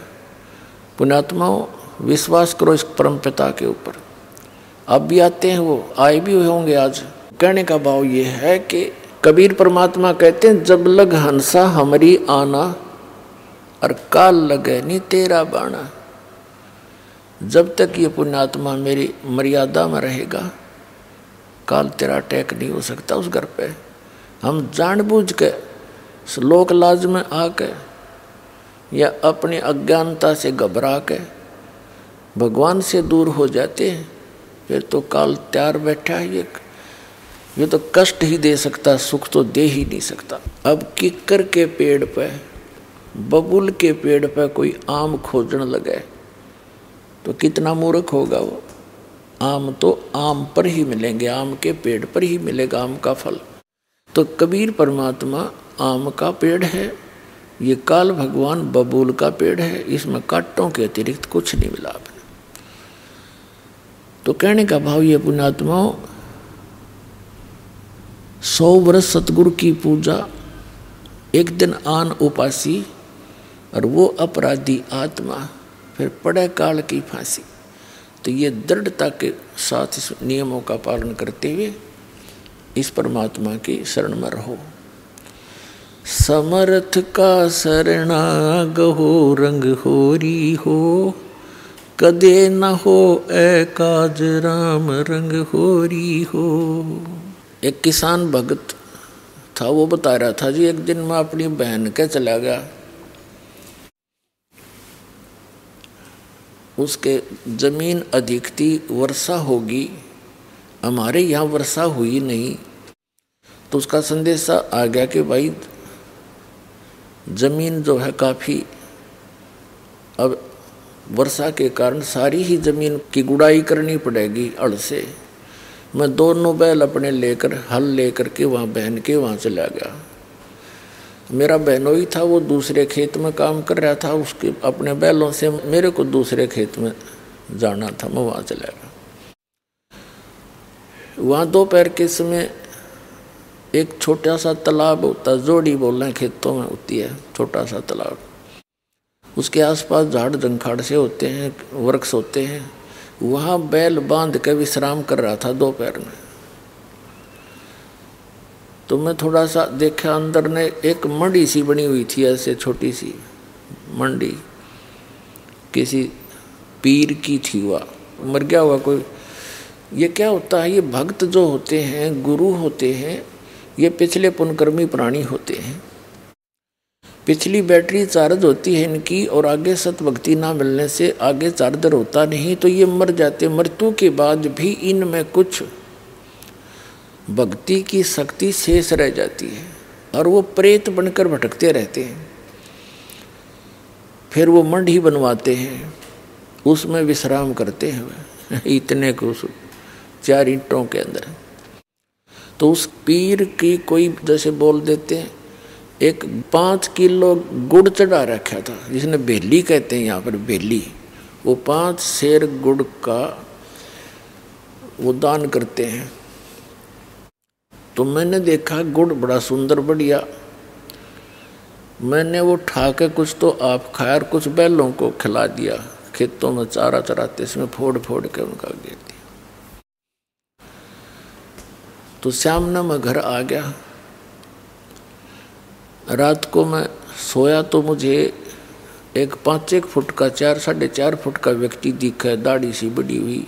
पुण्यात्माओं विश्वास करो इस परम पिता के ऊपर। अब भी आते हैं, वो आए भी होंगे आज। कहने का भाव ये है कि कबीर परमात्मा कहते हैं जब लग हंसा हमारी आना, और काल लगे नहीं तेरा बाणा। जब तक ये पुण्यात्मा मेरी मर्यादा में रहेगा, काल तेरा अटैक नहीं हो सकता उस घर पे। हम जानबूझ के लोक लाज में आके या अपनी अज्ञानता से घबरा के भगवान से दूर हो जाते हैं, फिर तो काल तैयार बैठा है। ये तो कष्ट ही दे सकता, सुख तो दे ही नहीं सकता। अब किक्कर के पेड़ पे, बबुल के पेड़ पे कोई आम खोजने लगे तो कितना मूर्ख होगा वो। आम तो आम पर ही मिलेंगे, आम के पेड़ पर ही मिलेगा आम का फल। तो कबीर परमात्मा आम का पेड़ है, ये काल भगवान बबूल का पेड़ है, इसमें कांटों के अतिरिक्त कुछ नहीं मिला आपने। तो कहने का भाव ये पुण्यात्माओं 100 वर्ष सतगुरु की पूजा, एक दिन आन उपासी, और वो अपराधी आत्मा फिर पड़े काल की फांसी। तो ये दृढ़ता के साथ इस नियमों का पालन करते हुए इस परमात्मा की शरण में रहो। समर्थ का शरणागहो रंग होरी हो, कदे न हो ए काज राम रंग होरी हो। एक किसान भगत था, वो बता रहा था जी एक दिन मैं अपनी बहन के चला गया, उसके जमीन अधिक थी, वर्षा होगी, हमारे यहाँ वर्षा हुई नहीं। तो उसका संदेशा आ गया कि भाई जमीन जो है काफ़ी, अब वर्षा के कारण सारी ही जमीन की गुड़ाई करनी पड़ेगी हल से। मैं दोनों बैल अपने लेकर हल लेकर के वहाँ बहन के वहाँ चला गया। मेरा बहनोई था, वो दूसरे खेत में काम कर रहा था, उसके अपने बैलों से मेरे को दूसरे खेत में जाना था, मैं वहाँ चला गया। वहाँ दोपहर के समय एक छोटा सा तालाब होता, जोड़ी बोल रहे खेतों में होती है छोटा सा तालाब, उसके आसपास झाड़ जंखाड़ से होते हैं, वृक्ष होते हैं। वहाँ बैल बांध के विश्राम कर रहा था दोपहर में। तो मैं थोड़ा सा देखा, अंदर ने एक मंडी सी बनी हुई थी, ऐसे छोटी सी मंडी, किसी पीर की थी, वह मर गया हुआ कोई। ये क्या होता है, ये भक्त जो होते हैं, गुरु होते हैं, ये पिछले पुण्यकर्मी प्राणी होते हैं। पिछली बैटरी चार्ज होती है इनकी, और आगे सत भक्ति ना मिलने से आगे चार्जर होता नहीं, तो ये मर जाते। मृत्यु के बाद भी इनमें कुछ भक्ति की शक्ति शेष रह जाती है, और वो प्रेत बनकर भटकते रहते हैं। फिर वो मंडी बनवाते हैं, उसमें विश्राम करते हैं इतने को 4 ईंटों के अंदर। तो उस पीर की कोई जैसे बोल देते हैं एक 5 किलो गुड़ चढ़ा रखा था, जिसने बेली कहते हैं यहाँ पर, बेली। वो 5 सेर गुड़ का वो दान करते हैं। तो मैंने देखा गुड़ बड़ा सुंदर बढ़िया, मैंने वो उठा के कुछ तो आप खाया और कुछ बैलों को खिला दिया। खेतों में चारा चराते इसमें फोड़ फोड़ के उनका गिर दिया। तो शाम ने मैं घर आ गया। रात को मैं सोया तो मुझे एक 5-1 फुट का 4-4.5 फुट का व्यक्ति दिखा, दाढ़ी सी बड़ी हुई,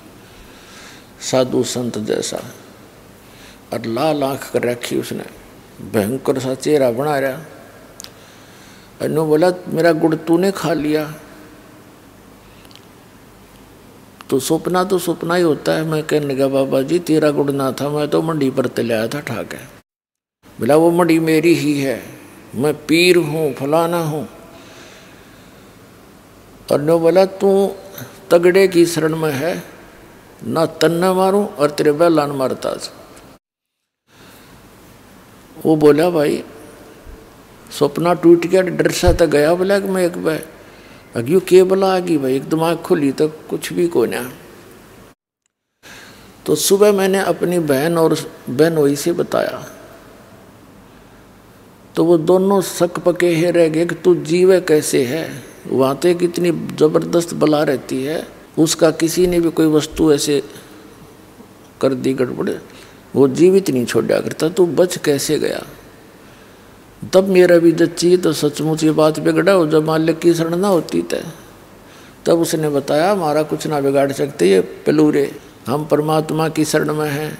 साधु संत जैसा, और लाल आंख कर रखी उसने, भयंकर सा चेहरा बना रहा। अनु बोला मेरा गुड़ तूने खा लिया? तो सपना ही होता है। मैं कहने लगा बाबा जी तेरा गुड़ ना था, मैं तो मंडी पर ते लाया था ठाके। बोला वो मंडी मेरी ही है, मैं पीर हूँ, फलाना हूँ। और नो बोला तू तगड़े की शरण में है, ना तन्ना मारूं और तेरे बैलान मारता। वो बोला भाई सपना टूट गया, डर सा तो गया। बोला कि मैं एक बार अग्यू के बोला आ गई भाई, एक दिमाग खुली तो कुछ भी को ना। तो सुबह मैंने अपनी बहन और बहनोई से बताया, तो वो दोनों शक पके ही रह गए कि तू जीवे कैसे है। वहाँ तो कितनी जबरदस्त बला रहती है, उसका किसी ने भी कोई वस्तु ऐसे कर दी गड़बड़, वो जीवित नहीं छोड़ा करता, तू बच कैसे गया। तब मेरा भी जच्ची तो सचमुच ये बात बिगड़ा हो, जब मालिक की शरण ना होती तब उसने बताया हमारा कुछ ना बिगाड़ सकते ये पेलूरे, हम परमात्मा की शरण में हैं।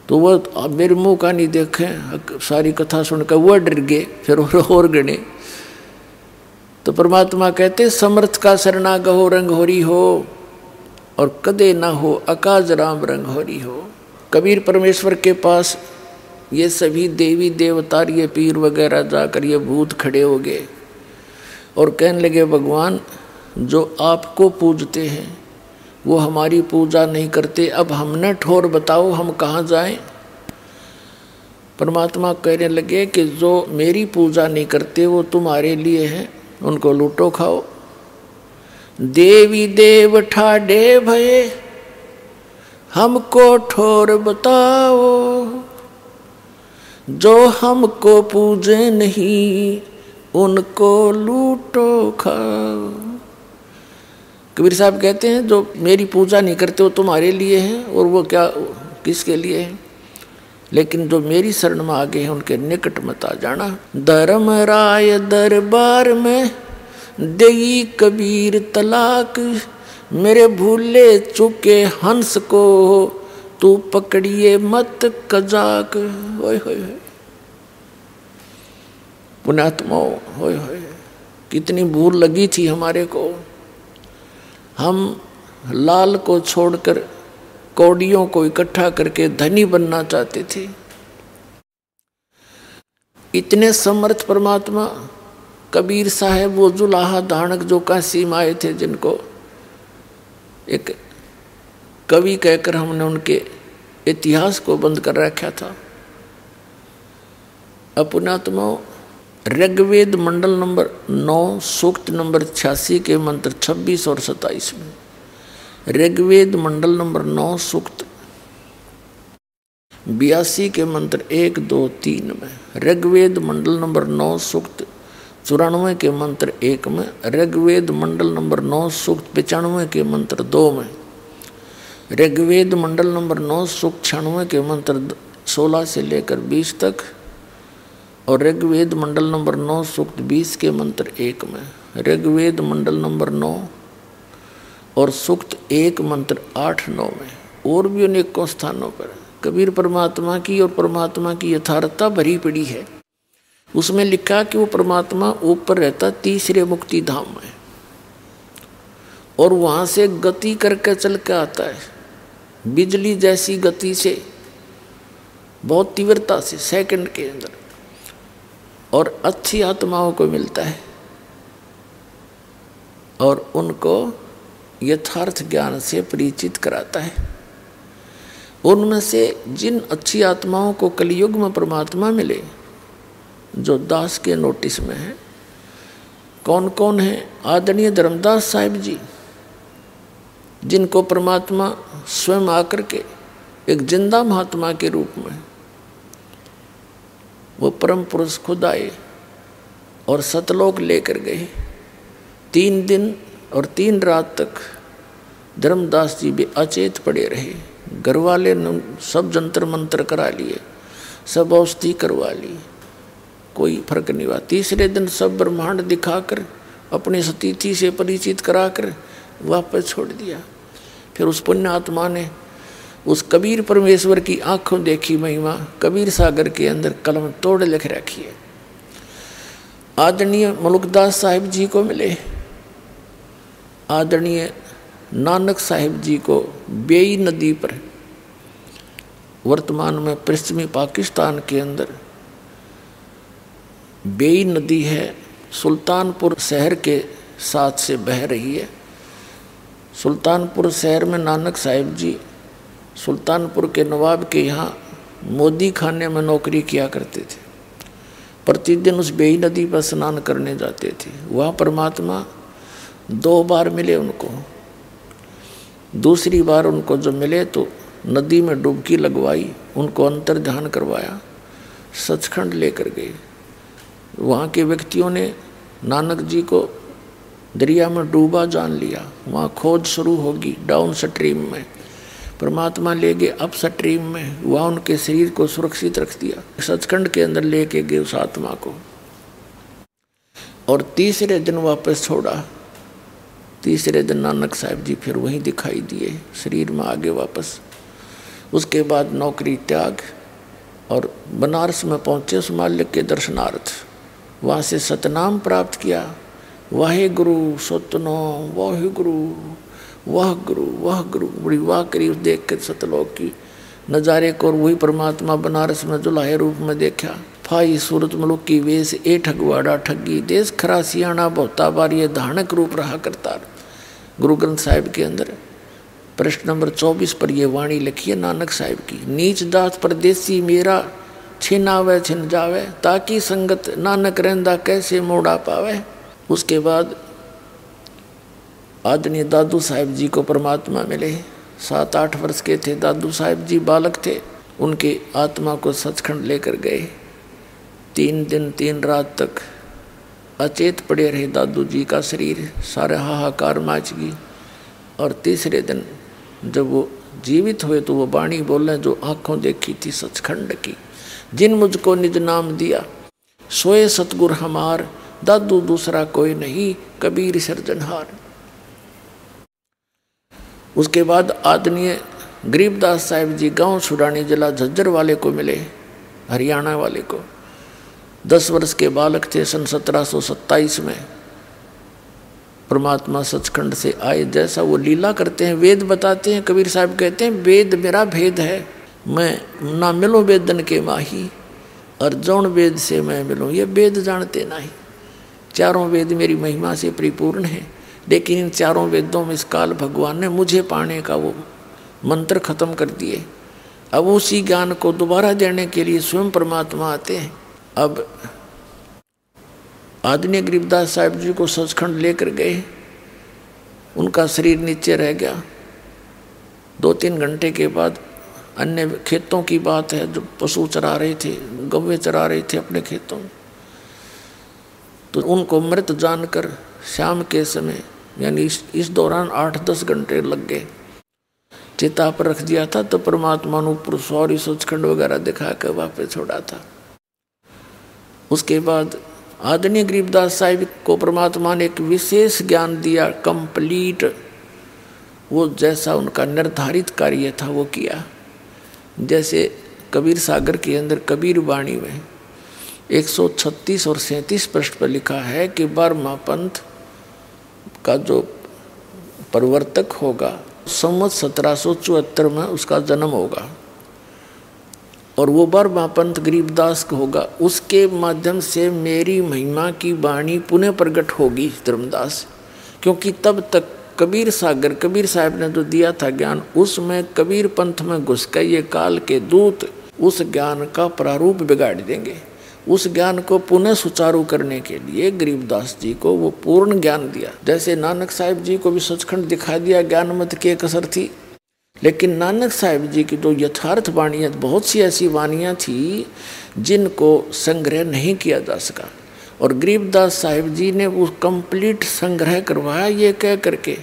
तो वो अब मेरे मुंह का नहीं देखे, सारी कथा सुनकर वो डर गए, फिर और गणे। तो परमात्मा कहते समर्थ का शरणा गहो रंग होरी हो, और कदे ना हो अकाज राम रंग होरी हो। कबीर परमेश्वर के पास ये सभी देवी देवता, ये पीर वगैरह जाकर ये भूत खड़े हो गए और कहने लगे भगवान जो आपको पूजते हैं वो हमारी पूजा नहीं करते, अब हमने ठोर बताओ हम कहाँ जाएं। परमात्मा कहने लगे कि जो मेरी पूजा नहीं करते वो तुम्हारे लिए हैं, उनको लूटो खाओ। देवी देव ठाडे भये हमको ठोर बताओ, जो हमको पूजे नहीं उनको लूटो खाओ। कबीर साहब कहते हैं जो मेरी पूजा नहीं करते वो तुम्हारे लिए हैं, और वो क्या किसके लिए है, लेकिन जो मेरी शरण में आ गए हैं उनके निकट मत आ जाना। धर्म राय दरबार में देई कबीर तलाक, मेरे भूले चुके हंस को तू पकड़िए मत कजाक। होय होय पुण्यात्मा, होय होय कितनी भूल लगी थी हमारे को। हम लाल को छोड़कर कौड़ियों को इकट्ठा करके धनी बनना चाहते थे। इतने समर्थ परमात्मा कबीर साहब, वो जुलाहा दानक जो काशी में आए थे, जिनको एक कवि कहकर हमने उनके इतिहास को बंद कर रखा था। पुण्यात्मा ऋग्वेद मंडल नंबर 9 सूक्त नंबर 86 के मंत्र 26 और 27 में, ऋग्वेद मंडल नंबर 9 सूक्त 82 के मंत्र 1, 2, 3 में, ऋग्वेद मंडल नंबर 9 सूक्त 94 के मंत्र 1 में, ऋग्वेद मंडल नंबर 9 सूक्त 95 के मंत्र 2 में, ऋग्वेद मंडल नंबर 9 सूक्त 96 के मंत्र 16 से लेकर 20 तक, और ऋग्वेद मंडल नंबर 9 सूक्त 20 के मंत्र 1 में, ऋग्वेद मंडल नंबर 9 और सूक्त 1 मंत्र 8, 9 में, और भी अनेकों स्थानों पर कबीर परमात्मा की और परमात्मा की यथार्थता भरी पड़ी है। उसमें लिखा कि वो परमात्मा ऊपर रहता तीसरे मुक्ति धाम में, और वहाँ से गति करके चल के आता है, बिजली जैसी गति से, बहुत तीव्रता से, सेकंड के अंदर, और अच्छी आत्माओं को मिलता है और उनको यथार्थ ज्ञान से परिचित कराता है। उनमें से जिन अच्छी आत्माओं को कलयुग में परमात्मा मिले जो दास के नोटिस में है। कौन कौन है? आदरणीय धर्मदास साहिब जी, जिनको परमात्मा स्वयं आकर के एक जिंदा महात्मा के रूप में वो परम पुरुष खुद आए और सतलोक लेकर गए। 3 दिन और 3 रात तक धर्मदास जी भी अचेत पड़े रहे। घर वाले ने सब जंतर मंत्र करा लिए, सब औषधि करवा ली, कोई फर्क नहीं हुआ। तीसरे दिन सब ब्रह्मांड दिखाकर अपनी स्थिति से परिचित कराकर वापस छोड़ दिया। फिर उस पुण्य आत्मा ने उस कबीर परमेश्वर की आंखों देखी महिमा कबीर सागर के अंदर कलम तोड़ लिख रखी है। आदरणीय मुल्कदास साहिब जी को मिले, आदरणीय नानक साहिब जी को बेई नदी पर, वर्तमान में पश्चिमी पाकिस्तान के अंदर बेई नदी है, सुल्तानपुर शहर के साथ से बह रही है। सुल्तानपुर शहर में नानक साहिब जी सुल्तानपुर के नवाब के यहाँ मोदी खाने में नौकरी किया करते थे। प्रतिदिन उस बेई नदी पर स्नान करने जाते थे। वह परमात्मा 2 बार मिले उनको। दूसरी बार उनको जब मिले तो नदी में डुबकी लगवाई, उनको अंतर ध्यान करवाया, सचखंड लेकर गए। वहाँ के व्यक्तियों ने नानक जी को दरिया में डूबा जान लिया। वहाँ खोज शुरू होगी डाउन स्ट्रीम में, परमात्मा ले गए अप स्ट्रीम में। वहाँ उनके शरीर को सुरक्षित रख दिया, सचखंड के अंदर लेके गए उस आत्मा को, और तीसरे दिन वापस छोड़ा। तीसरे दिन नानक साहिब जी फिर वहीं दिखाई दिए, शरीर में आगे वापस। उसके बाद नौकरी त्याग और बनारस में पहुँचे उस मालिक के दर्शनार्थ। वहाँ से सतनाम प्राप्त किया, वाहे गुरु सतनो वाहे गुरु वाह गुरु वाह गुरु। बड़ी वाह करी उस देख के सतलोक की नज़ारे को। और वही परमात्मा बनारस में जुलाहे रूप में देखा। फाई सूरत मुलुक की वेश ए ठगवाड़ा ठगी, देश खरा सियाणा बहुता बार, ये धानक रूप रहा करता। गुरु ग्रंथ साहिब के अंदर प्रश्न नंबर 24 पर यह वाणी लिखी है नानक साहिब की। नीच दास परदेसी मेरा, छिनावे छिन जावे, ताकि संगत नानक रहंदा कैसे मोड़ा पावे। उसके बाद आदरणीय दादू साहिब जी को परमात्मा मिले। 7-8 वर्ष के थे दादू साहिब जी, बालक थे। उनके आत्मा को सचखंड लेकर गए। 3 दिन 3 रात तक अचेत पड़े रहे दादू जी का शरीर, सारे हाहाकार मच गई। और तीसरे दिन जब वो जीवित हुए तो वो वाणी बोले जो आंखों देखी थी सचखंड की। जिन मुझको निज नाम दिया सोए सतगुर हमार, दादू दूसरा कोई नहीं कबीर सिरजनहार। उसके बाद आदरणीय गरीबदास साहिब जी गांव छुड़ानी जिला झज्जर वाले को मिले, हरियाणा वाले को। 10 वर्ष के बालक थे। सन 1727 में परमात्मा सचखंड से आए। जैसा वो लीला करते हैं, वेद बताते हैं। कबीर साहब कहते हैं वेद मेरा भेद है, मैं ना मिलूं वेदन के माही, और जौन वेद से मैं मिलूं ये वेद जानते नहीं। 4 वेद मेरी महिमा से परिपूर्ण है, लेकिन इन 4 वेदों में इस काल भगवान ने मुझे पाने का वो मंत्र खत्म कर दिए। अब उसी ज्ञान को दोबारा देने के लिए स्वयं परमात्मा आते हैं। अब आदरणीय गरीबदास साहिब जी को सचखंड लेकर गए। उनका शरीर नीचे रह गया। 2-3 घंटे के बाद अन्य खेतों की बात है, जो पशु चरा रहे थे, गौवे चरा रहे थे अपने खेतों में, तो उनको मृत जानकर शाम के समय यानी इस दौरान 8-10 घंटे लग गए। चिता पर रख दिया था तो परमात्मा ने ऊपर सौरी सचखंड वगैरह दिखा कर वापस छोड़ा था। उसके बाद आदरणीय गरीबदास साहिब को परमात्मा ने एक विशेष ज्ञान दिया, कंप्लीट। वो जैसा उनका निर्धारित कार्य था वो किया। जैसे कबीर सागर के अंदर कबीर वाणी में 136 और 37 पृष्ठ पर लिखा है कि 12वां पंथ का जो प्रवर्तक होगा संवत 1774 में उसका जन्म होगा, और वो 12वां पंथ गरीबदास का होगा। उसके माध्यम से मेरी महिमा की वाणी पुनः प्रकट होगी धर्मदास। क्योंकि तब तक कबीर सागर कबीर साहब ने जो दिया था ज्ञान, उसमें कबीर पंथ में घुस कर ये काल के दूत उस ज्ञान का प्रारूप बिगाड़ देंगे। उस ज्ञान को पुनः सुचारू करने के लिए गरीबदास जी को वो पूर्ण ज्ञान दिया। जैसे नानक साहिब जी को भी सचखंड दिखा दिया, ज्ञान मत की कसर थी, लेकिन नानक साहिब जी की जो यथार्थ वाणियाँ, बहुत सी ऐसी वाणियाँ थी जिनको संग्रह नहीं किया जा सका, और गरीबदास साहिब जी ने वो कंप्लीट संग्रह करवाया, ये कह करके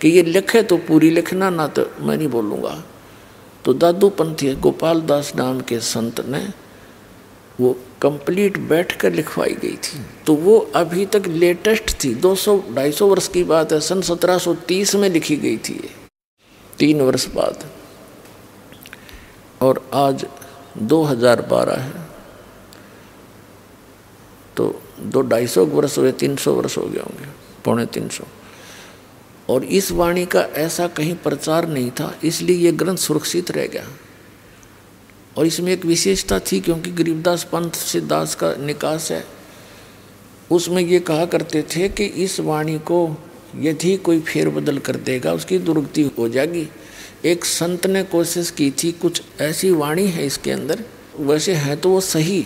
कि ये लिखे तो पूरी लिखना, ना तो मैं नहीं बोलूँगा। तो दादू पंथी गोपाल दास नाम के संत ने वो कंप्लीट बैठकर लिखवाई गई थी। तो वो अभी तक लेटेस्ट थी, 200-250 वर्ष की बात है, सन 1730 में लिखी गई थी ये, 3 वर्ष बाद, और आज 2012 है, तो 250 वर्ष हुए, 300 वर्ष हो गए होंगे, 250। और इस वाणी का ऐसा कहीं प्रचार नहीं था, इसलिए ये ग्रंथ सुरक्षित रह गया। और इसमें एक विशेषता थी, क्योंकि गरीबदास पंथ से दास का निकास है, उसमें ये कहा करते थे कि इस वाणी को यदि कोई फेरबदल कर देगा उसकी दुर्गति हो जाएगी। एक संत ने कोशिश की थी, कुछ ऐसी वाणी है इसके अंदर, वैसे है तो वो सही,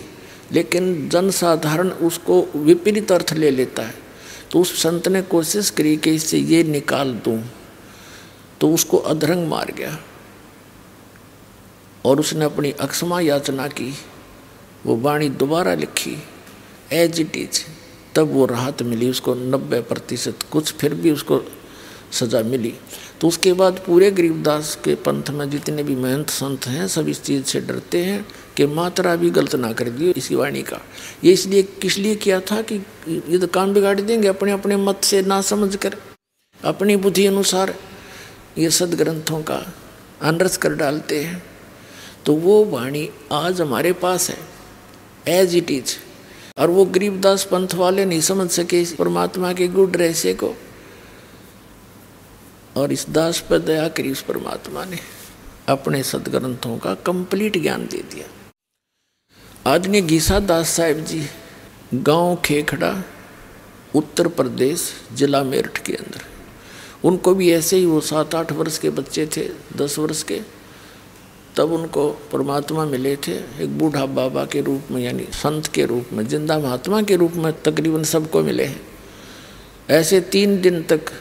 लेकिन जनसाधारण उसको विपरीत अर्थ ले लेता है, तो उस संत ने कोशिश करी कि इससे ये निकाल दूं, तो उसको अधरंग मार गया और उसने अपनी अक्षमा याचना की, वो वाणी दोबारा लिखी एज इट इज, तब वो राहत मिली उसको 90%, कुछ फिर भी उसको सज़ा मिली। तो उसके बाद पूरे गरीबदास के पंथ में जितने भी महंत संत हैं सब इस चीज़ से डरते हैं कि मात्रा भी गलत ना कर दियो इसी वाणी का। ये इसलिए किस लिए किया था कि ये तो काम बिगाड़ देंगे, अपने अपने मत से ना समझ कर अपनी बुद्धि अनुसार ये सदग्रंथों का अनर्थ कर डालते हैं। तो वो वाणी आज हमारे पास है एज इट इज, और वो गरीबदास पंथ वाले नहीं समझ सके परमात्मा के गुण रहस्य को, और इस दास पर दया करी उस परमात्मा ने अपने सदग्रंथों का कंप्लीट ज्ञान दे दिया। आदरणीय गीसा दास साहिब जी, गांव खेखड़ा, उत्तर प्रदेश, जिला मेरठ के अंदर, उनको भी ऐसे ही वो 7-8 वर्ष के बच्चे थे, 10 वर्ष के, तब उनको परमात्मा मिले थे एक बूढ़ा बाबा के रूप में, यानी संत के रूप में, जिंदा महात्मा के रूप में तकरीबन सबको मिले हैं। ऐसे 3 दिन तक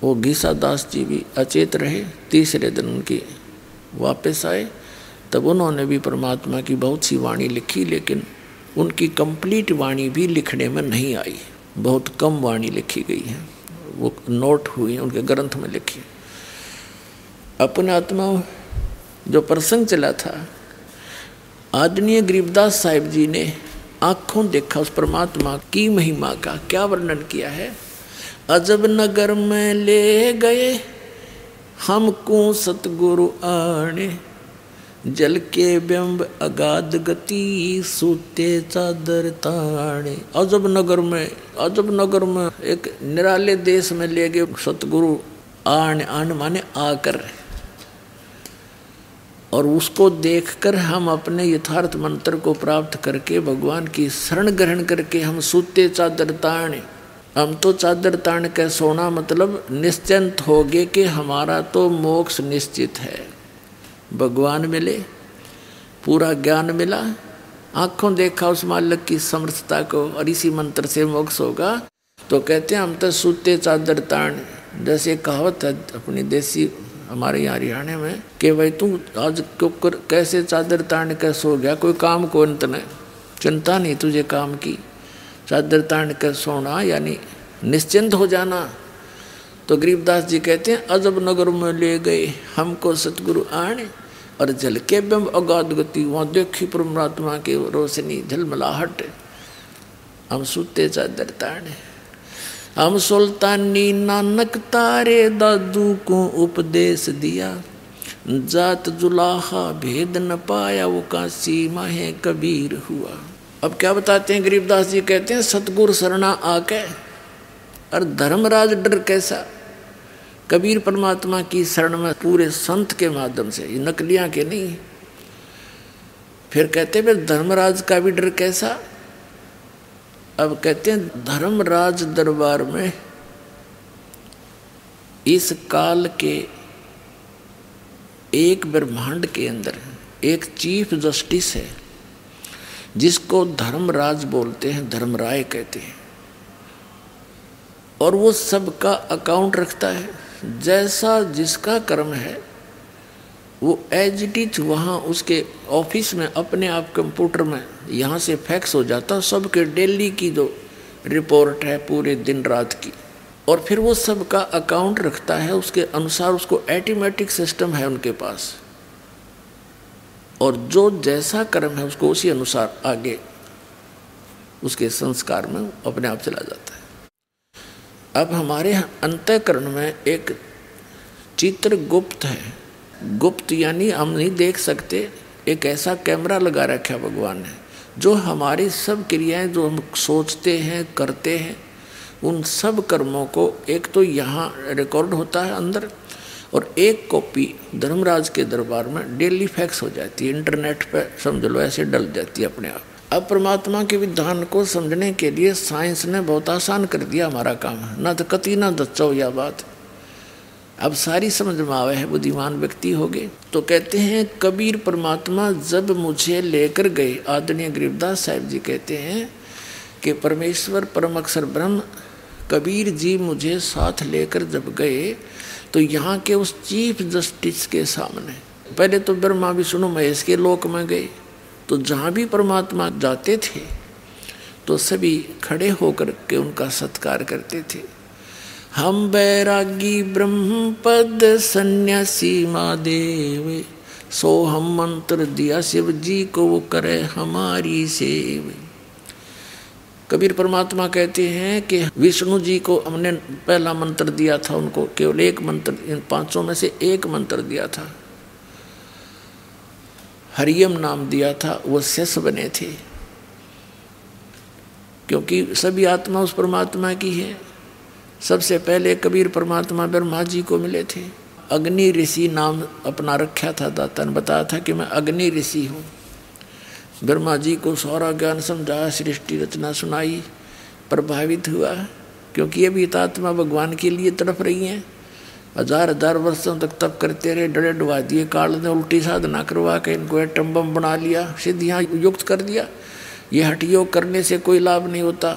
वो गीसा दास जी भी अचेत रहे, तीसरे दिन उनकी वापस आए, तब उन्होंने भी परमात्मा की बहुत सी वाणी लिखी, लेकिन उनकी कंप्लीट वाणी भी लिखने में नहीं आई, बहुत कम वाणी लिखी गई है, वो नोट हुई उनके ग्रंथ में लिखी। अपने आत्मा जो प्रसंग चला था, आदरणीय गरीबदास साहिब जी ने आँखों देखा उस परमात्मा की महिमा का, क्या वर्णन किया है। अजब नगर में ले गए हमको सतगुरु आने, जल के बिंब अगाध गति सूते चादर ताने। अजब नगर में एक निराले देश में ले गए सतगुरु आन माने आकर, और उसको देखकर हम अपने यथार्थ मंत्र को प्राप्त करके भगवान की शरण ग्रहण करके हम सूते चादर ताने। हम तो चादर तान के सोना, मतलब निश्चिंत हो गए कि हमारा तो मोक्ष निश्चित है, भगवान मिले, पूरा ज्ञान मिला, आँखों देखा उस मालिक की समर्थता को, और इसी मंत्र से मोक्ष होगा। तो कहते हैं हम तो सूते चादर तान, जैसे कहावत है अपनी देसी हमारे यहाँ हरियाणा में कि भाई तू आज क्यों कैसे चादर तान के सो गया, कोई काम को अंत न, चिंता नहीं तुझे काम की, चादर तान कर सोना यानी निश्चिंत हो जाना। तो गरीबदास जी कहते हैं अजब नगर में ले गए हमको सतगुरु आने, और जल के बिंब अगाध गति, वहाँ देखी परमात्मा की रोशनी झलमलाहट, हम सूते चादर ताने। हम सुल्तानी नानक तारे दादू को उपदेश दिया, जात जुलाहा भेद न पाया वो काशी माहे कबीर हुआ। अब क्या बताते हैं गरीबदास जी, कहते हैं सतगुरु शरणा आके, और धर्मराज डर कैसा। कबीर परमात्मा की शरण में पूरे संत के माध्यम से, ये नकलियां के नहीं। फिर कहते हैं धर्मराज का भी डर कैसा। अब कहते हैं धर्मराज दरबार में इस काल के एक ब्रह्मांड के अंदर एक चीफ जस्टिस है, जिसको धर्मराज बोलते हैं, धर्मराय कहते हैं, और वो सबका अकाउंट रखता है। जैसा जिसका कर्म है वो एज इट इज वहाँ उसके ऑफिस में अपने आप कंप्यूटर में यहाँ से फैक्स हो जाता, सबके डेली की जो रिपोर्ट है पूरे दिन रात की, और फिर वो सबका अकाउंट रखता है उसके अनुसार। उसको ऑटोमेटिक सिस्टम है उनके पास, और जो जैसा कर्म है उसको उसी अनुसार आगे उसके संस्कार में अपने आप चला जाता है। अब हमारे अंतःकरण में एक चित्र गुप्त है। गुप्त यानी हम नहीं देख सकते, एक ऐसा कैमरा लगा रखा है भगवान ने, जो हमारी सब क्रियाएं जो हम सोचते हैं करते हैं उन सब कर्मों को एक तो यहाँ रिकॉर्ड होता है अंदर, और एक कॉपी धर्मराज के दरबार में डेली फैक्स हो जाती है, इंटरनेट पे समझ लो ऐसे डल जाती है अपने आप। अब परमात्मा के विधान को समझने के लिए साइंस ने बहुत आसान कर दिया हमारा काम, ना तो कति ना दच्चो या बात। अब सारी समझ में आवे है, बुद्धिमान व्यक्ति हो गए। तो कहते हैं कबीर परमात्मा जब मुझे लेकर गए, आदरणीय गरीबदास साहिब जी कहते हैं कि परमेश्वर परम अक्षर ब्रह्म कबीर जी मुझे साथ लेकर जब गए तो यहाँ के उस चीफ जस्टिस के सामने, पहले तो ब्रह्मा विष्णु महेश के लोक में गए, तो जहाँ भी परमात्मा जाते थे तो सभी खड़े होकर के उनका सत्कार करते थे। हम बैरागी ब्रह्म पद सन्यासी महादेव, सो हम मंत्र दिया शिव जी को वो करे हमारी सेव। कबीर परमात्मा कहते हैं कि विष्णु जी को हमने पहला मंत्र दिया था, उनको केवल एक मंत्र, इन 500 में से एक मंत्र दिया था, हरियम नाम दिया था, वो शिष्य बने थे, क्योंकि सभी आत्मा उस परमात्मा की है। सबसे पहले कबीर परमात्मा ब्रह्मा जी को मिले थे। अग्नि ऋषि नाम अपना रखा था, दाता ने बताया था कि मैं अग्नि ऋषि हूँ। ब्रह्मा जी को सारा ज्ञान समझाया, सृष्टि रचना सुनाई, प्रभावित हुआ, क्योंकि ये भी आत्मा भगवान के लिए तड़प रही हैं। हजार हजार वर्षों तक तप करते रहे, डरे डुबा दिए, काल ने उल्टी साधना करवा के इनको एटम बम बना लिया, सिद्धियाँ युक्त कर दिया। ये हठ योग करने से कोई लाभ नहीं होता,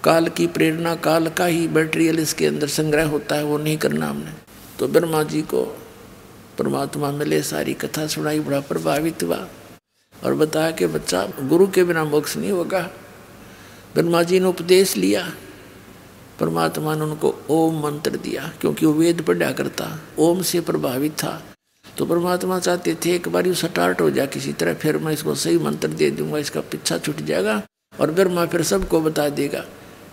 काल की प्रेरणा, काल का ही मटेरियल इसके अंदर संग्रह होता है, वो नहीं करना हमने। तो ब्रह्मा जी को परमात्मा मिले, सारी कथा सुनाई, बड़ा प्रभावित हुआ और बताया कि बच्चा गुरु के बिना मोक्ष नहीं होगा। ब्रह्मा जी ने उपदेश लिया, परमात्मा ने उनको ओम मंत्र दिया, क्योंकि वो वेद पढ़ा करता, ओम से प्रभावित था। तो परमात्मा चाहते थे एक बार स्टार्ट हो जाए किसी तरह, फिर मैं इसको सही मंत्र दे दूंगा, इसका पीछा छूट जाएगा और ब्रह्मा फिर सबको बता देगा,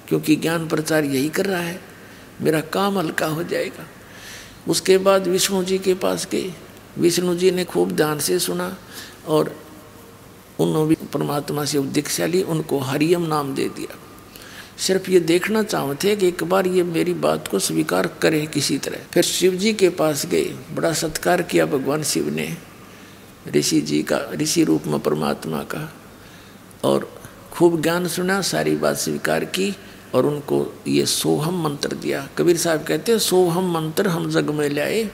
क्योंकि ज्ञान प्रचार यही कर रहा है, मेरा काम हल्का हो जाएगा। उसके बाद विष्णु जी के पास गए, विष्णु जी ने खूब ध्यान से सुना और उन्होंने भी परमात्मा से दीक्षा ली, उनको हरियम नाम दे दिया। सिर्फ ये देखना चाहते कि एक बार ये मेरी बात को स्वीकार करें किसी तरह। फिर शिव जी के पास गए, बड़ा सत्कार किया भगवान शिव ने ऋषि जी का, ऋषि रूप में परमात्मा का, और खूब ज्ञान सुना, सारी बात स्वीकार की और उनको ये सोहम मंत्र दिया। कबीर साहब कहते हैं सोहम मंत्र हम जग में लाए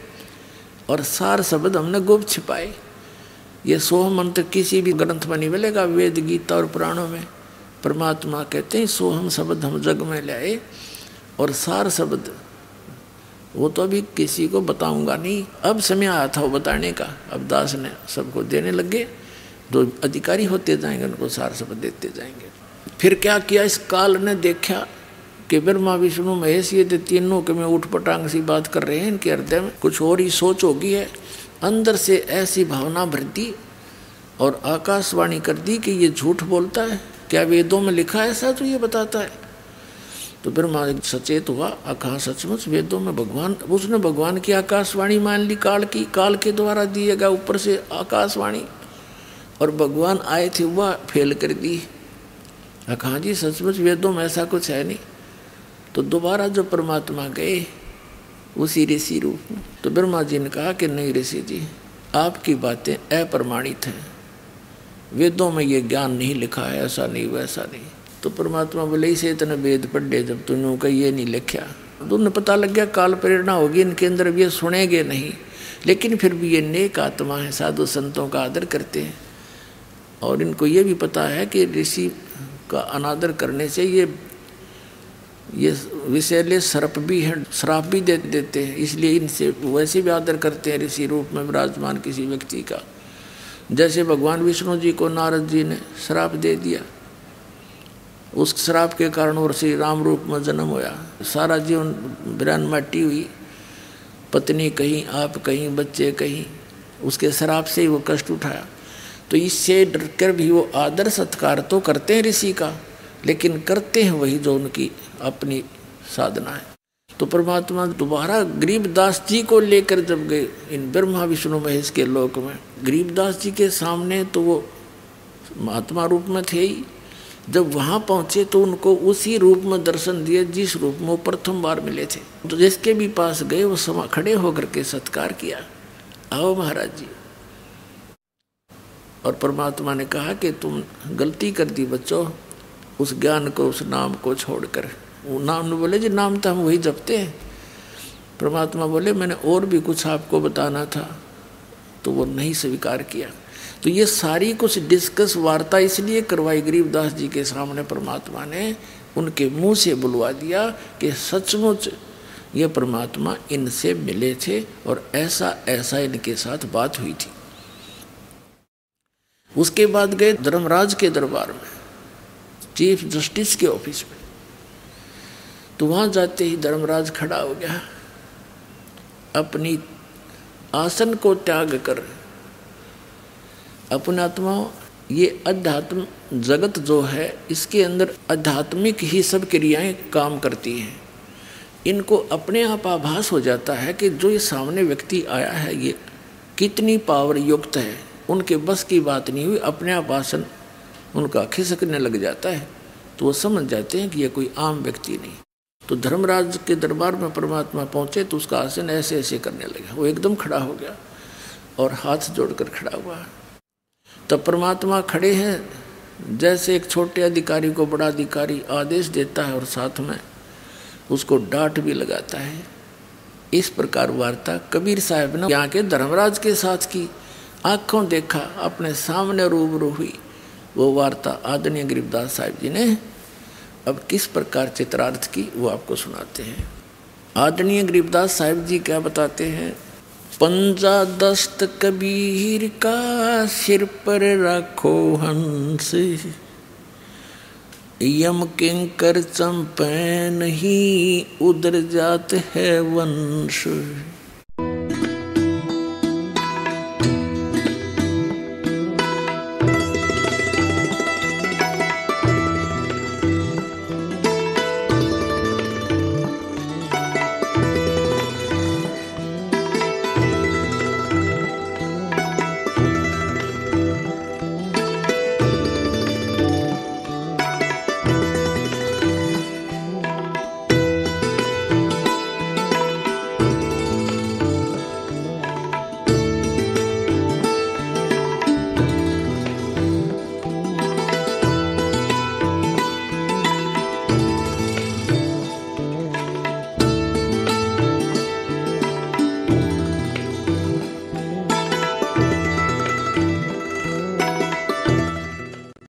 और सार शब्द हमने गुप्त छिपाए। ये सोहम मंत्र किसी भी ग्रंथ में नहीं मिलेगा, वेद गीता और पुराणों में। परमात्मा कहते हैं सोहम शब्द हम जग में लाए और सार शब्द वो तो अभी किसी को बताऊंगा नहीं, अब समय आया था वो बताने का। अब दास ने सबको देने लगे, जो अधिकारी होते जाएंगे उनको सार शब्द देते जाएंगे। फिर क्या किया, इस काल ने देखा कि ब्रह्मा विष्णु महेश ये तीनों के में उठ पटांग सी बात कर रहे हैं, इनके हृदय में कुछ और ही सोच होगी है। अंदर से ऐसी भावना भर दी और आकाशवाणी कर दी कि ये झूठ बोलता है, क्या वेदों में लिखा है ऐसा तो ये बताता है। तो ब्रह्मा सचेत हुआ, कहा सचमुच वेदों में भगवान, उसने भगवान की आकाशवाणी मान ली, काल की, काल के द्वारा दिएगा ऊपर से आकाशवाणी, और भगवान आए थे वह फेल कर दी। कहा जी सचमुच वेदों में ऐसा कुछ है नहीं। तो दोबारा जो परमात्मा गए उसी ऋषि रूप में, तो ब्रह्मा जी ने कहा कि नहीं ऋषि जी, आपकी बातें अप्रमाणित हैं, वेदों में ये ज्ञान नहीं लिखा है, ऐसा नहीं वैसा नहीं। तो परमात्मा बोले इसे इतने वेद पढ़े जब तूने का ये नहीं लिखा, तो उन्हें पता लग गया काल प्रेरणा होगी इनके अंदर, ये सुनेंगे नहीं, लेकिन फिर भी ये नेक आत्मा है, साधु संतों का आदर करते हैं और इनको ये भी पता है कि ऋषि का अनादर करने से ये विषैले सर्प भी हैं, श्राप भी देते हैं, इसलिए इनसे वैसे भी आदर करते हैं ऋषि रूप में विराजमान किसी व्यक्ति का। जैसे भगवान विष्णु जी को नारद जी ने श्राप दे दिया, उस श्राप के कारण और श्री राम रूप में जन्म होया, सारा जीवन बिरान माटी हुई, पत्नी कहीं, आप कहीं, बच्चे कहीं, उसके श्राप से ही वो कष्ट उठाया। तो इससे डरकर भी वो आदर सत्कार तो करते हैं ऋषि का, लेकिन करते हैं वही जो उनकी अपनी साधना है। तो परमात्मा दोबारा गरीबदास जी को लेकर जब गए इन ब्रह्मा विष्णु महेश के लोक में, गरीबदास जी के सामने तो वो महात्मा रूप में थे ही, जब वहाँ पहुँचे तो उनको उसी रूप में दर्शन दिए जिस रूप में वो प्रथम बार मिले थे। तो जिसके भी पास गए वो खड़े होकर के सत्कार किया, आओ महाराज जी। और परमात्मा ने कहा कि तुम गलती कर दी बच्चों, उस ज्ञान को, उस नाम को छोड़कर। वो नाम ने बोले जी नाम तो हम वही जपते हैं। परमात्मा बोले मैंने और भी कुछ आपको बताना था, तो वो नहीं स्वीकार किया। तो ये सारी कुछ डिस्कस वार्ता इसलिए करवाई गरीबदास जी के सामने, परमात्मा ने उनके मुंह से बुलवा दिया कि सचमुच ये परमात्मा इनसे मिले थे और ऐसा ऐसा इनके साथ बात हुई थी। उसके बाद गए धर्मराज के दरबार में, चीफ जस्टिस के ऑफिस में। तो वहाँ जाते ही धर्मराज खड़ा हो गया, अपनी आसन को त्याग कर। अपने आत्मा, ये अध्यात्म जगत जो है इसके अंदर आध्यात्मिक ही सब क्रियाएं काम करती हैं। इनको अपने आप आभास हो जाता है कि जो ये सामने व्यक्ति आया है ये कितनी पावर युक्त है, उनके बस की बात नहीं हुई, अपने आप आसन उनका खिसकने लग जाता है। तो वो समझ जाते हैं कि ये कोई आम व्यक्ति नहीं। तो धर्मराज के दरबार में परमात्मा पहुँचे तो उसका आसन ऐसे ऐसे करने लगा, वो एकदम खड़ा हो गया और हाथ जोड़कर खड़ा हुआ। तब परमात्मा खड़े हैं जैसे एक छोटे अधिकारी को बड़ा अधिकारी आदेश देता है और साथ में उसको डांट भी लगाता है। इस प्रकार वार्ता कबीर साहब ने यहाँ के धर्मराज के साथ की, आँखों देखा, अपने सामने रूबरू हुई। वो वार्ता आदरणीय गरीबदास साहिब जी ने अब किस प्रकार चित्रार्थ की वो आपको सुनाते हैं। आदरणीय गरीबदास साहिब जी क्या बताते हैं, पंजा दस्त कबीर का सिर पर रखो हंस, यम किंकर चंपैन ही उधर जात है वंश।